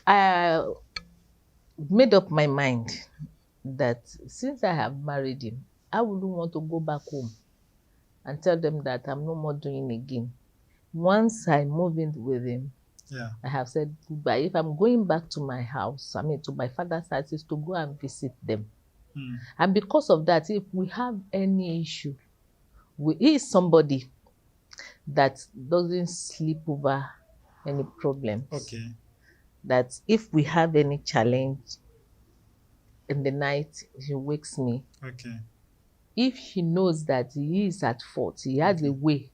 I made up my mind that since I have married him, I wouldn't want to go back home and tell them that I'm no more doing again. Once I move in with him, I have said goodbye. If I'm going back to my house, to my father's house, is to go and visit them. And because of that, if we have any issue, he is somebody that doesn't sleep over any problems. Okay. That if we have any challenge in the night, he wakes me. Okay. If he knows that he is at fault, he has a way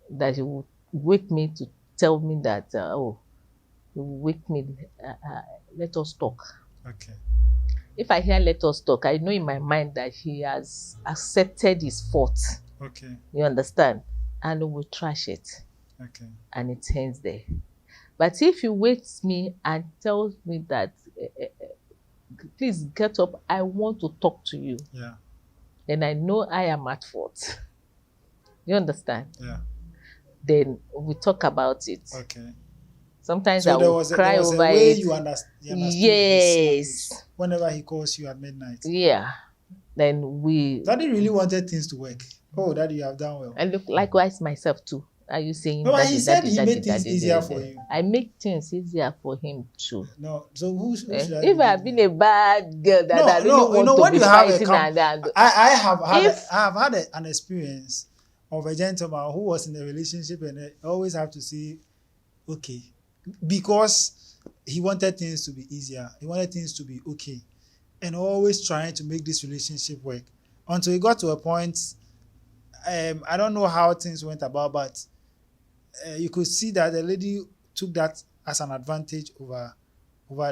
that he will wake me to tell me that, he will wake me, let us talk. Okay. If I hear let us talk, I know in my mind that he has accepted his fault. Okay. You understand? And we will trash it. Okay. And it ends there. But if he wakes me and tells me that, please get up, I want to talk to you. Yeah. Then I know I am at fault. You understand? Yeah. Then we talk about it. Okay. Sometimes So I will cry there was over a way it. you understood Yes. his whenever he calls you at midnight. Yeah. Then we, Daddy really wanted things to work. Oh, Daddy, you have done well. and look, likewise myself too. Are you saying No, but daddy, he said daddy, he daddy, made things daddy, easier daddy? for you. I make things easier for him too. No, so who should I If I have been a bad girl that I really want to be fighting and I have had If- I have had an experience of a gentleman who was in a relationship and I always have to say, okay, because he wanted things to be easier. He wanted things to be okay, and always trying to make this relationship work until he got to a point. I don't know how things went about, but you could see that the lady took that as an advantage over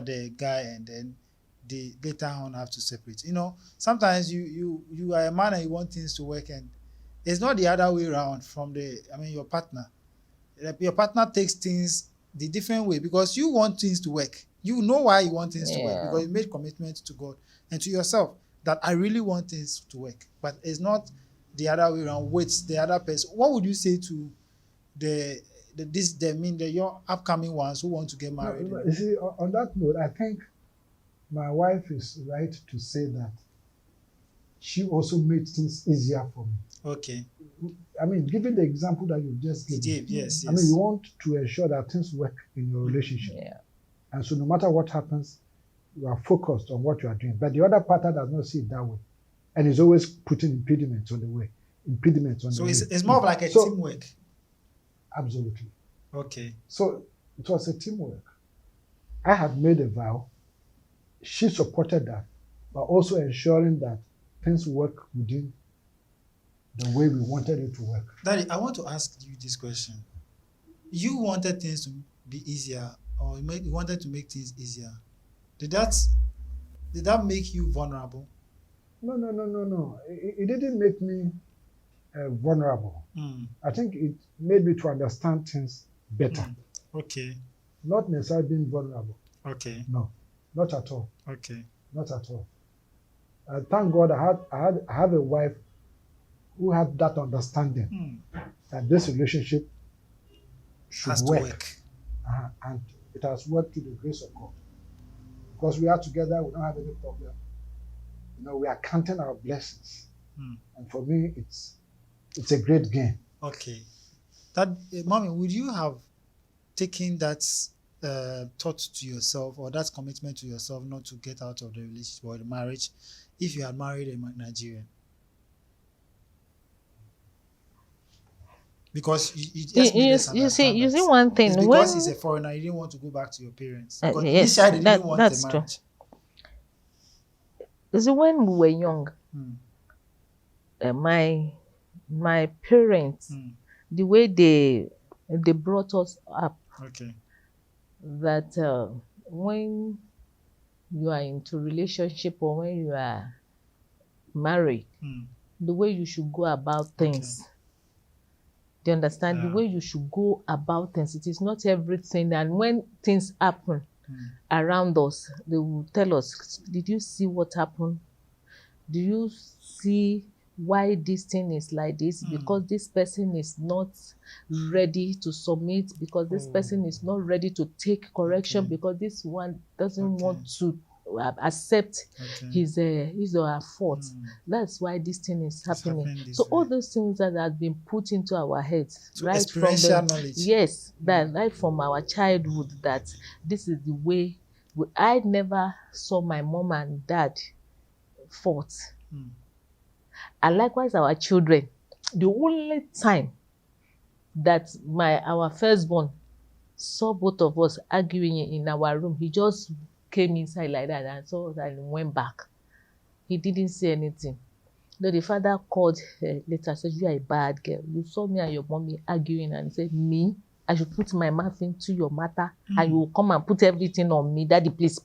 the guy, and then they later on have to separate. You know, sometimes you are a man and you want things to work, and it's not the other way around from your partner. Like, your partner takes things the different way because you want things to work. You know why you want things to work, Yeah. because you made commitment to God and to yourself that I really want things to work. But it's not the other way around with the other person. What would you say to your upcoming ones who want to get No, married? you see, on that note, I think my wife is right to say that she also made things easier for me. Okay. I mean, given the example that you just given, Yes. I mean, you want to ensure that things work in your relationship. Yeah. And so no matter what happens, you are focused on what you are doing. But the other partner does not see it that way. And is always putting impediments on the way. So it's more of like a teamwork. Absolutely. Okay. So it was a teamwork. I had made a vow. She supported that, but also ensuring that things work within the way we wanted it to work. Daddy, I want to ask you this question. You wanted things to be easier, or you wanted to make things easier. Did that make you vulnerable? No. It didn't make me vulnerable. I think it made me to understand things better. Okay. Not necessarily being vulnerable. Okay. No, not at all. Okay. Not at all. Thank God I have a wife who had that understanding that this relationship should Has to work. And it has worked through the grace of God. Because we are together, we don't have any problem. You know, we are counting our blessings. And for me, it's a great gain. Okay. Mommy, would you have taken that thought to yourself, or that commitment to yourself not to get out of the relationship or the marriage, if you had married a Nigerian? Because you just made us understand you see one thing. it's because he's a foreigner, you didn't want to go back to your parents. Because Yes, initially they didn't want that's the true. marriage. You see, when we were young, my parents, the way they brought us up, Okay. that when you are into relationship or when you are married, the way you should go about things. Okay. Do you understand? The way you should go about things. It is not everything. And when things happen around us, they will tell us, did you see what happened? Do you see why this thing is like this? Because this person is not ready to submit, because this person is not ready to take correction, because this one doesn't want to accept his or her fault. That's why this thing is happening. So all those things that have been put into our heads, so right from knowledge. Yes, that right from our childhood, that this is the way. I never saw my mom and dad fought. And likewise our children. The only time that our firstborn saw both of us arguing in our room, he just came inside like that and saw us and went back. He didn't say anything. Though the father called later, said, you are a bad girl. You saw me and your mommy arguing, and he said, me? I should put my mouth into your matter and you will come and put everything on me. Daddy, please.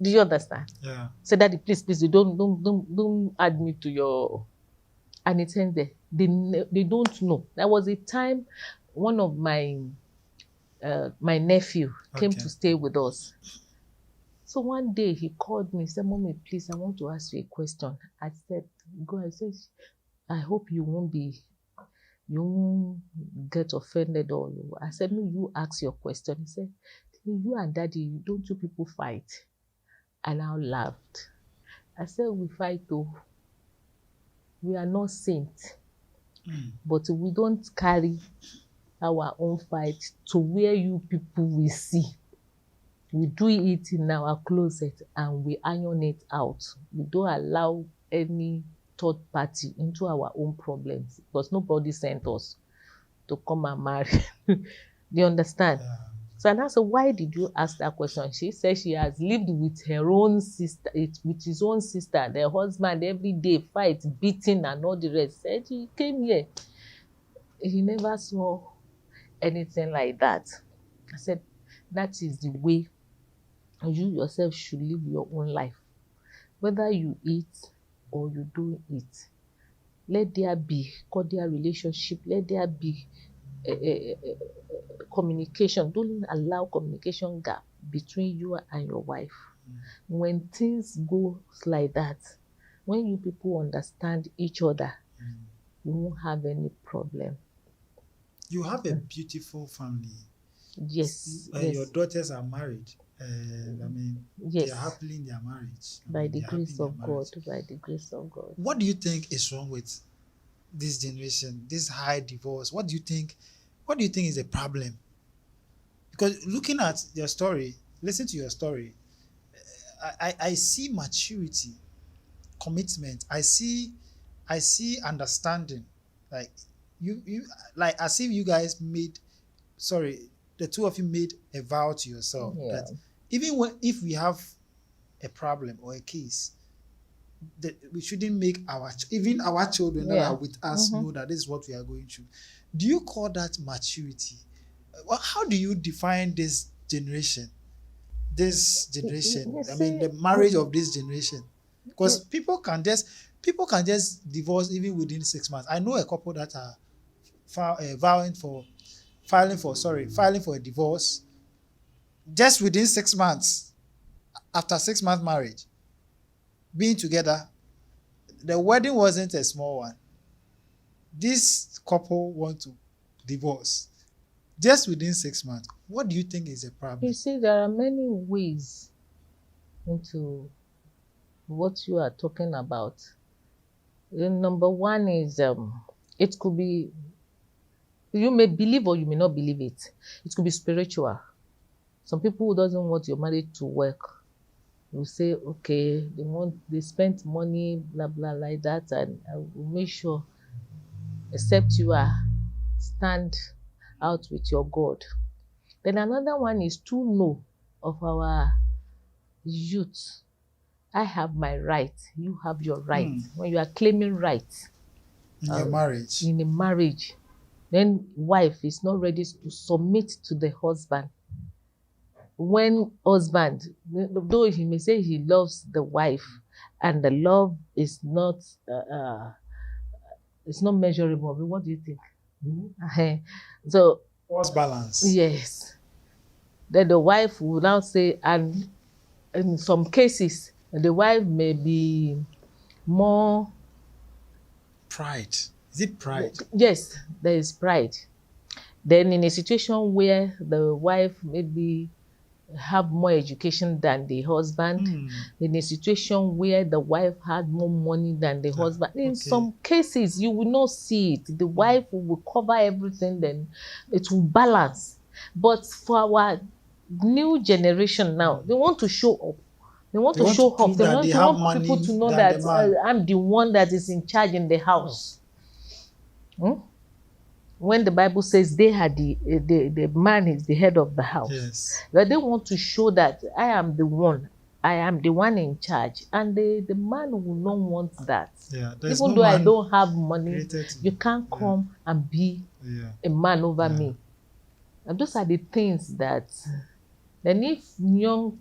Do you understand? Yeah. Say, Daddy, please, you don't add me to your... And it ends there. They don't know. There was a time one of my nephew came to stay with us. So one day he called me, said, Mommy, please, I want to ask you a question. I said, go. I said, I hope you won't get offended or... I said, no, you ask your question. He said, you and Daddy, don't you people fight? And I laughed. I said, we fight though. We are not saints. But we don't carry our own fight to where you people will see. We do it in our closet and we iron it out. We don't allow any third party into our own problems, because nobody sent us to come and marry. Do you understand? Yeah. So and I said, why did you ask that question? She said she has lived with her own sister, with his own sister, their husband every day, fight, beating and all the rest. Said he came here. He never saw anything like that. I said, that is the way You yourself should live your own life. Whether you eat or you don't eat, let there be cordial relationship. Let there be communication. Don't allow communication gap between you and your wife. When things go like that, when you people understand each other, you won't have any problem. You have a beautiful family. Yes, Your daughters are married. I mean, yes. they are happily in their marriage. By the grace of God. By the grace of God. What do you think is wrong with this generation, this high divorce? What do you think is a problem? Because looking at your story, listen to your story, I see maturity, commitment. I see understanding. Like you like as if you guys made, the two of you made a vow to yourself that even if we have a problem or a case, that we shouldn't make even our children that are with us know that this is what we are going through. Do you call that maturity? How do you define this generation? I mean, the marriage of this generation, because people can just divorce even within 6 months. I know a couple that are filing for a divorce just within 6 months. After 6 months marriage, being together, the wedding wasn't a small one. This couple want to divorce just within 6 months. What do you think is the problem? You see, there are many ways into what you are talking about. Number one is it could be, you may believe or you may not believe it. It could be spiritual. Some people who doesn't want your marriage to work will say, okay, they spent money, blah blah like that, and I will make sure, except you stand out with your God. Then another one is to know of our youth. I have my right, you have your right. When you are claiming rights in your marriage, in a marriage, then wife is not ready to submit to the husband. When husband, though he may say he loves the wife, and the love is not it's not measurable. But what do you think? So what's balance? Yes. Then the wife will now say, and in some cases, the wife may be more pride. Is it pride? Yes, there is pride. Then in a situation where the wife maybe have more education than the husband, in a situation where the wife had more money than the husband, in some cases you will not see it. The wife will cover everything, then it will balance. But for our new generation now, they want to show up. They want to show off. They want people to know that I'm the one that is in charge in the house. When the Bible says the man is the head of the house, but they want to show that I am the one in charge, and the man will not want that. Even though I don't have money, you can't come and be a man over me. And those are the things that, then if young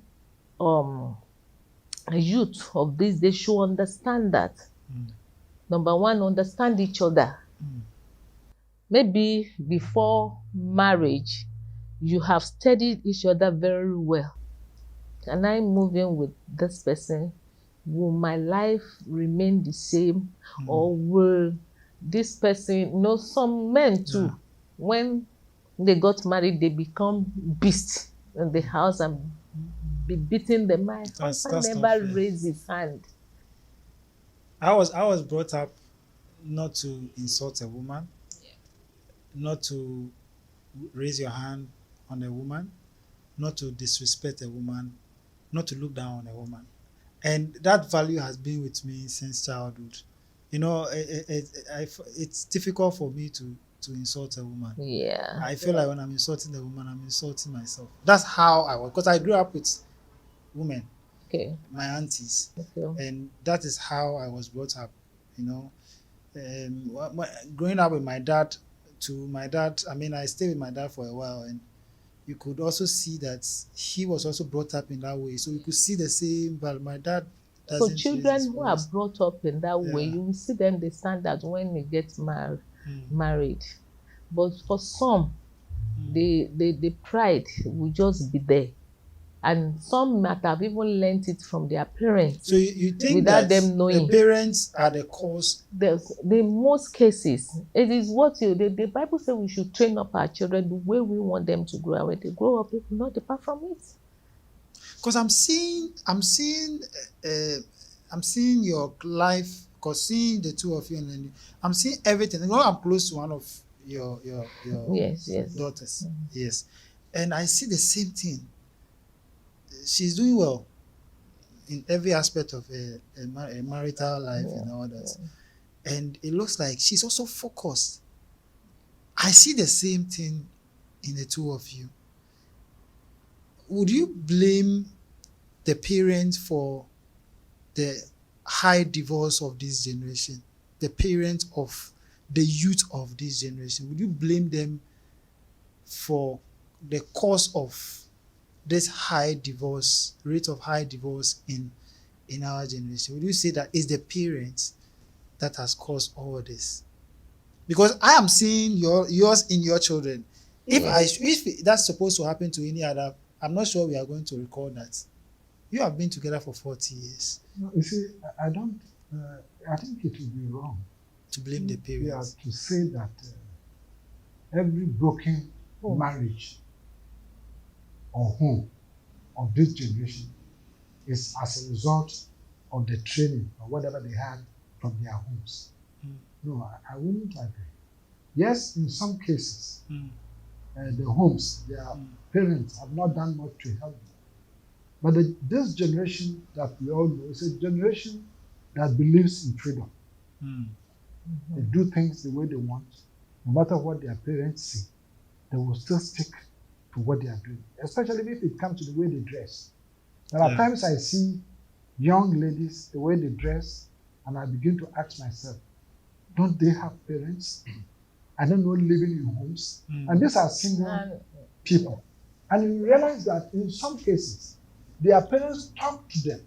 youth of this, they should understand that. Number one, understand each other. Maybe before marriage, you have studied each other very well. Can I move in with this person? Will my life remain the same? Or will this person, some men too, when they got married, they become beasts in the house and be beating them. My husband never raised his hand. I was brought up not to insult a woman, not to raise your hand on a woman, not to disrespect a woman, not to look down on a woman. And that value has been with me since childhood. It's difficult for me to insult a woman. Yeah. I feel like when I'm insulting a woman, I'm insulting myself. That's how I was, because I grew up with women, my aunties, and that is how I was brought up. Growing up with my dad, I mean, I stayed with my dad for a while, and you could also see that he was also brought up in that way. So you could see the same, but my dad So doesn't use his children who are voice. brought up in that way, Yeah. you will see them, they stand out when they get Mm. married. But for some, Mm. the pride will just be there. And some might have even learnt it from their parents So you think without that them the knowing. parents are the cause? The most cases, it is what the Bible says we should train up our children the way we want them to grow. And when they grow up, they will not depart from it. Because I'm seeing your life. Because seeing the two of you, and then I'm seeing everything. You know, I'm close to one of your Yes. daughters. Yes, and I see the same thing. She's doing well in every aspect of a marital life and all that. And it looks like she's also focused. I see the same thing in the two of you. Would you blame the parents for the high divorce of this generation? The parents of the youth of this generation? Would you blame them for the cause of this high divorce, rate of high divorce in our generation? Would you say that it's the parents that has caused all this? Because I am seeing yours in your children. If that's supposed to happen to any other, I'm not sure we are going to record that. You have been together for 40 years. No, you see, I don't. I think it would be wrong To blame the parents. to say that every broken marriage or home of this generation is as a result of the training or whatever they had from their homes. No, I wouldn't agree. Yes, in some cases, the homes, their parents have not done much to help them. But this generation that we all know is a generation that believes in freedom. They do things the way they want. No matter what their parents say, they will still stick to what they are doing, especially if it comes to the way they dress. There are times I see young ladies, the way they dress, and I begin to ask myself, don't they have parents? I don't know, living in homes. And these are single people. And you realize that in some cases, their parents talk to them.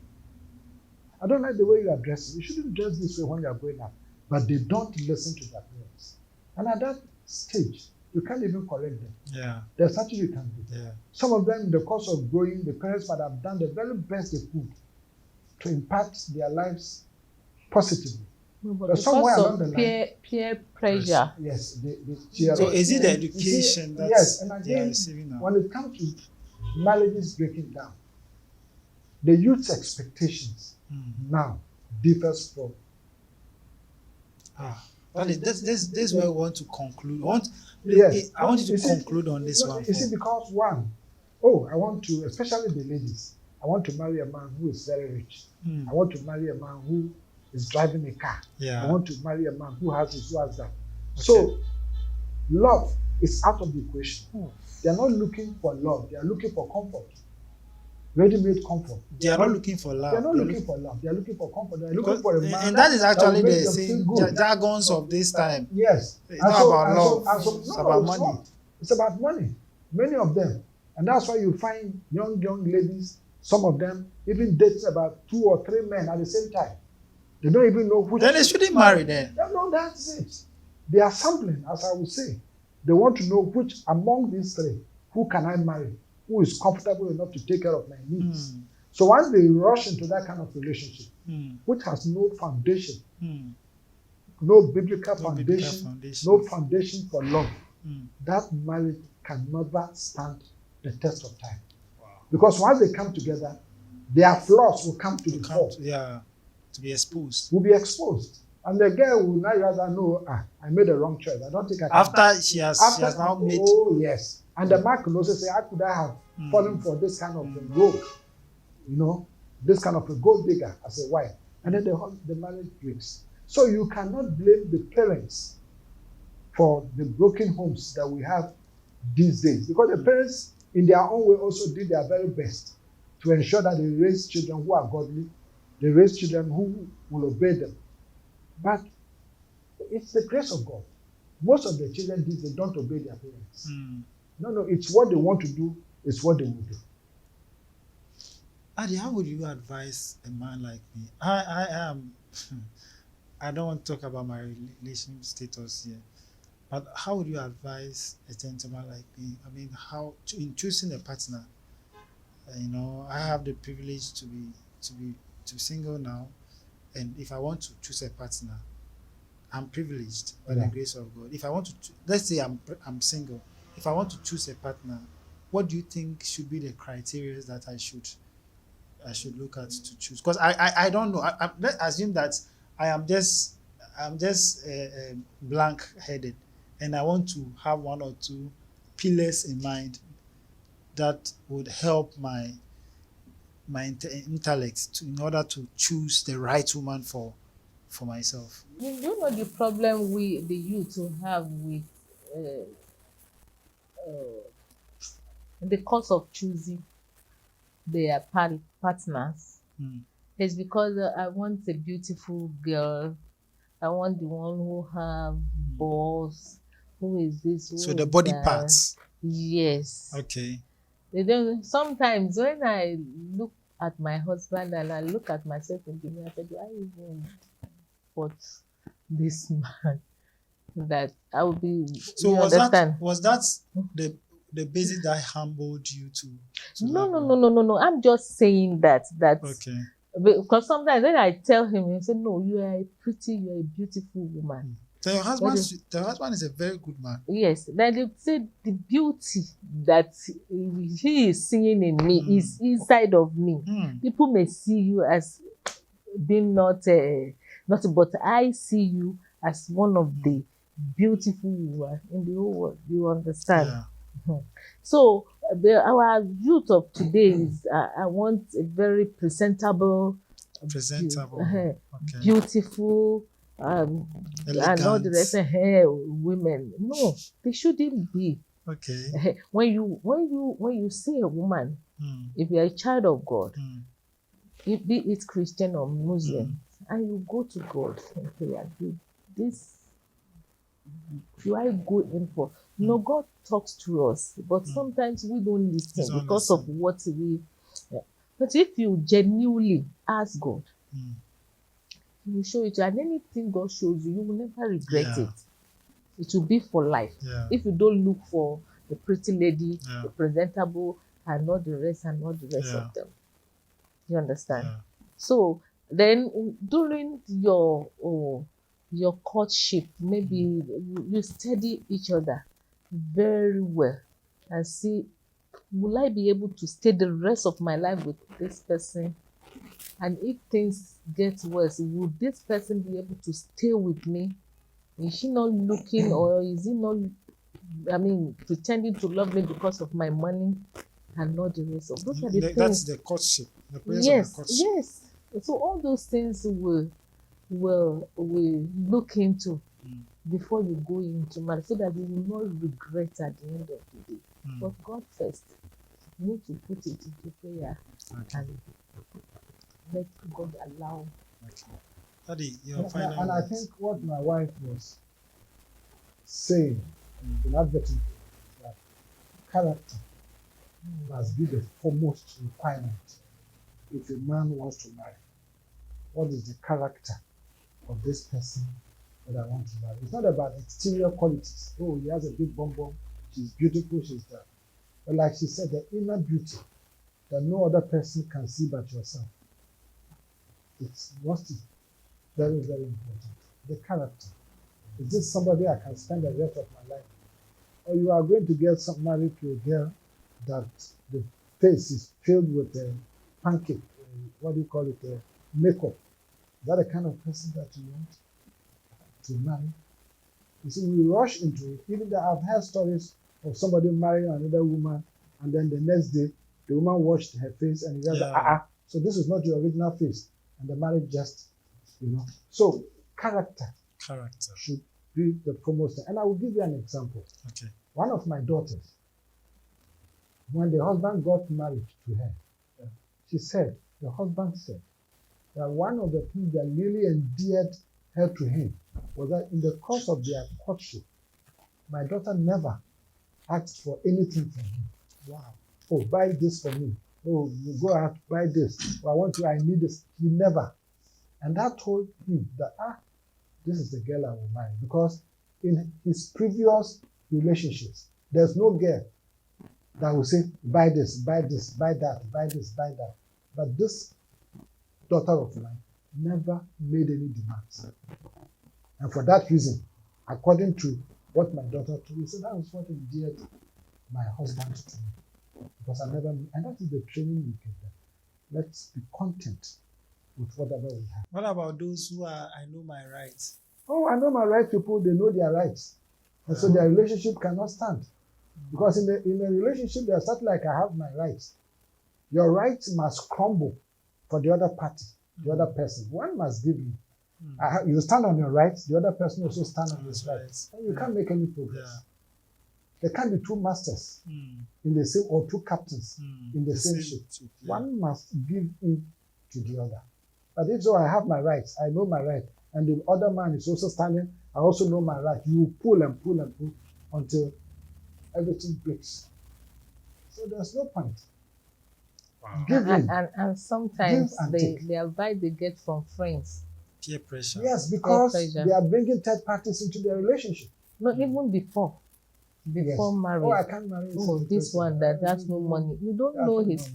I don't like the way you are dressing. You shouldn't dress this way when you are going out. But they don't listen to their parents. And at that stage, you can't even correct them. Yeah. There's nothing you can do. Yeah. Some of them, in the course of growing, the parents might have done the very best they could to impact their lives positively. But somewhere along the line, peer pressure. Yes. So is it the education that yes, and they are again, receiving now? when it comes to marriages breaking down, the youth's expectations now differs from. That is this where we want to conclude. I want you to conclude on this one. You see, because I want to, especially the ladies, I want to marry a man who is very rich. I want to marry a man who is driving a car. I want to marry a man who has this, who has that. Okay. So, love is out of the equation. They are not looking for love. They are looking for comfort. Ready-made comfort. They are not looking for love. They are not looking for love. They are looking for comfort. They are looking for a man. And that is actually the same jargons of this time. Yes. It's not about love. It's about money. It's about money. Many of them. And that's why you find young ladies, some of them even date about 2 or 3 men at the same time. They don't even know which. Then they shouldn't marry then. No, that's it. They are sampling, as I would say. They want to know which among these 3, who can I marry? Who is comfortable enough to take care of my needs? So once they rush into that kind of relationship, which has no foundation, no biblical foundation, no foundation for love, that marriage can never stand the test of time. Wow. Because once they come together, their flaws will come to the fore. To be exposed. Will be exposed. And the girl will now rather know, I made a wrong choice. I don't think I can. After she has now made. Oh, yes. And the man could also say, how could I have fallen for this kind of a role? You know, this kind of a gold digger as a wife. And then the marriage breaks. So you cannot blame the parents for the broken homes that we have these days. Because the parents, in their own way, also did their very best to ensure that they raise children who are godly. They raise children who will obey them. But it's the grace of God. Most of the children these days don't obey their parents. No, it's what they want to do, it's what they will do. Adi, how would you advise a man like me? I am. I don't want to talk about my relation status here, but how would you advise a gentleman like me? I mean, in choosing a partner? I have the privilege to single now, and if I want to choose a partner, I'm privileged by the grace of God. If I want to, let's say I'm single. If I want to choose a partner, what do you think should be the criteria that I should look at to choose? Because I don't know. Let's assume that I'm just blank headed, and I want to have one or two pillars in mind that would help my intellect in order to choose the right woman for myself. You know the problem we the youth will have with uh, the course of choosing their partners Mm. is because I want a beautiful girl. I want the one who have balls. Who is this? Who So the is body that? parts. Yes. Okay. They don't. Sometimes when I look at my husband and I look at myself in the mirror, I say, do I even want this man? That I will be. So You was that understand? was that the basis that humbled you to No, love no, her? no, no, no, no. I'm just saying that Okay. because sometimes when I tell him, he say, "No, you are a pretty, you are a beautiful woman." So your But husband is a very good man. yes, then they say the beauty that he is seeing in me is inside of me. Mm. People may see you as being not, but I see you as one of the beautiful women in the whole world. You understand? Yeah. So our youth of today is I want a very presentable, Presentable. Okay. beautiful, and all the Elegant. rest women. No, they shouldn't be. Okay. When you see a woman, if you're a child of God, be it Christian or Muslim, and you go to God in prayer, this do I go in for? No, God talks to us, but sometimes we don't listen because of what we. But if you genuinely ask God, He will show it to you, and anything God shows you, you will never regret it. It will be for life. Yeah. If you don't look for the pretty lady, Yeah. the presentable, and all the rest Yeah. of them. You understand? Yeah. So then during your courtship, maybe you study each other very well and see, will I be able to stay the rest of my life with this person? And if things get worse, will this person be able to stay with me? Is she not looking, or is he not, pretending to love me because of my money and not the rest of those are the That's things. the courtship. The place of Yes, the courtship. yes. So all those things will look into before you go into marriage, so that you will not regret at the end of the day. But God first, you need to put it into prayer and let God allow. Okay. Daddy, your And final I words. think what my wife was saying in advertising is that character must be the foremost requirement if a man wants to marry. What is the character of this person that I want to marry? It's not about exterior qualities. Oh, he has a big bum bum, she's beautiful, she's that. But like she said, the inner beauty that no other person can see but yourself. It's very, very important. The character. Is this somebody I can spend the rest of my life? Or you are going to get married to a girl that the face is filled with a pancake, what do you call it, makeup. Is that the kind of person that you want to marry? You see, we rush into it. Even though I've heard stories of somebody marrying another woman, and then the next day, the woman washed her face and he said, so this is not your original face. And the marriage just, So, character should be the foremost thing. And I will give you an example. Okay. One of my daughters, when the husband got married to her, the husband said, that one of the things that really endeared her to him was that in the course of their courtship, my daughter never asked for anything from him. Wow. Oh, buy this for me. Oh, you go out, buy this. Oh, I need this. He never. And that told him that, this is the girl I will marry. Because in his previous relationships, there's no girl that will say, buy this, buy this, buy that, buy this, buy that. But this daughter of mine never made any demands. And for that reason, according to what my daughter told me, said that was what endeared my husband to me. Because I never, and that is the training we give them. Let's be content with whatever we have. What about those who are, I know my rights? Oh, I know my right people, they know their rights. And so their relationship cannot stand. Because in a relationship, there's something like I have my rights. Your rights must crumble for the other party, the other person. One must give you. You stand on your rights, the other person also stand on his rights. And you can't make any progress. There can't be two masters in the same, or two captains in the same ship. One must give in to the other. But if so, I have my rights, I know my right, and the other man is also standing, I also know my right. You pull and pull and pull until everything breaks. So there's no point. Wow. And sometimes the advice they get from friends. Peer pressure. Yes, because they are bringing third parties into their relationship. No, even before marriage. Oh, I can't marry. Oh, this one that has no money. You don't know his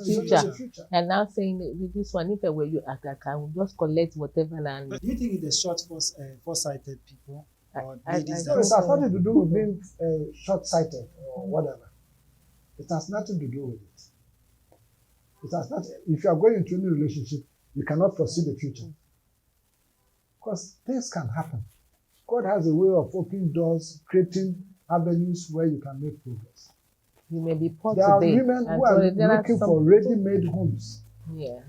future. And now saying with this one, if I were you, I can just collect whatever. And but do you think it's the foresighted people? Or ladies it has nothing to do with being short-sighted or whatever. It has nothing to do with it. It has not. If you are going into any relationship, you cannot foresee the future. Because things can happen. God has a way of opening doors, creating avenues where you can make progress. You may be poor there today. Are women who are looking for ready-made homes. Yeah.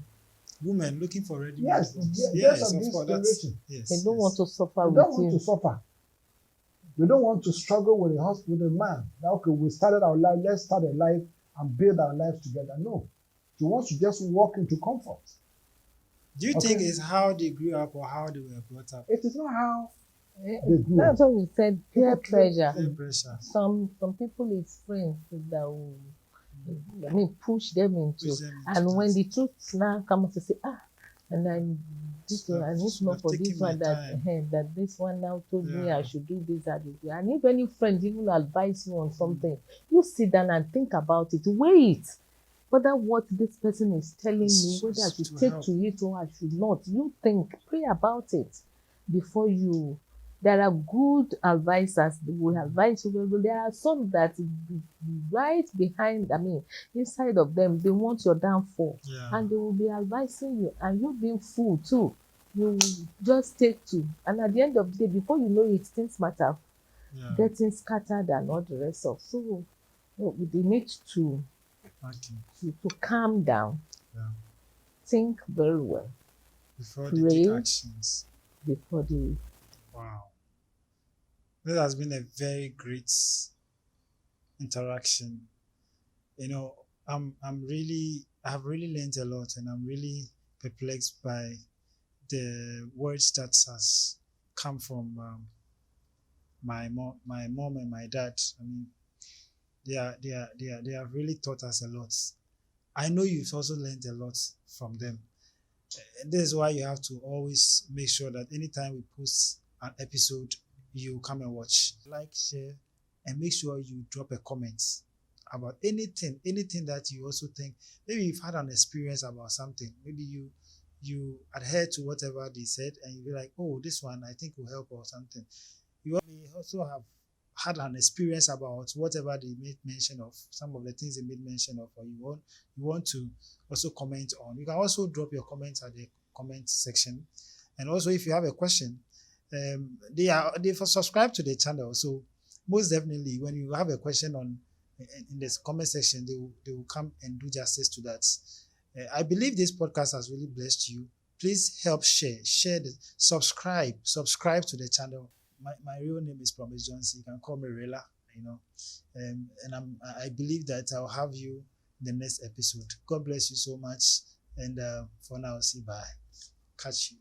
Women looking for ready-made homes. Yes, of course. They don't want to suffer with you. They don't want to suffer. They don't want to struggle with a man. Now, okay, we started our life, let's start a life and build our lives together. No. She wants to just walk into comfort. Do you think it's how they grew up or how they were brought up? It is not how that's what we said, peer pressure. Peer pressure. Some people it's friends that will push them into and when the truth now comes to say, and then this one, and if not for this one that this one now told me I should do this, and if any friend even advise you on something, you sit down and think about it, weigh it. Whether what this person is telling me, whether I should take to it or I should not, you think, pray about it before you. There are good advisors who will advise you. There are some that right behind, inside of them, they want your downfall. And they will be advising you. And you being fool too. You just take to. And at the end of the day, before you know it, things matter. Getting scattered and all the rest of. So they need to calm down. Think very well. Before they take actions. Before they. Wow. This has been a very great interaction. I have really learned a lot, and I'm really perplexed by the words that has come from my mom and my dad. They have really taught us a lot. I know you've also learned a lot from them. And this is why you have to always make sure that anytime we post an episode, you come and watch, like, share, and make sure you drop a comment about anything that you also think. Maybe you've had an experience about something. Maybe you adhere to whatever they said, and you'll be like, oh, this one I think will help or something. You may also have had an experience about whatever they made mention of, some of the things they made mention of, or you want to also comment on. You can also drop your comments at the comment section. And also, if you have a question, they've subscribed to the channel, so most definitely when you have a question in this comment section, they will come and do justice to that. I believe this podcast has really blessed you. Please help share subscribe to the channel. My real name is Promise Johnson. You can call me Rela, and I believe that I'll have you in the next episode. God bless you so much, and for now, say bye. Catch you.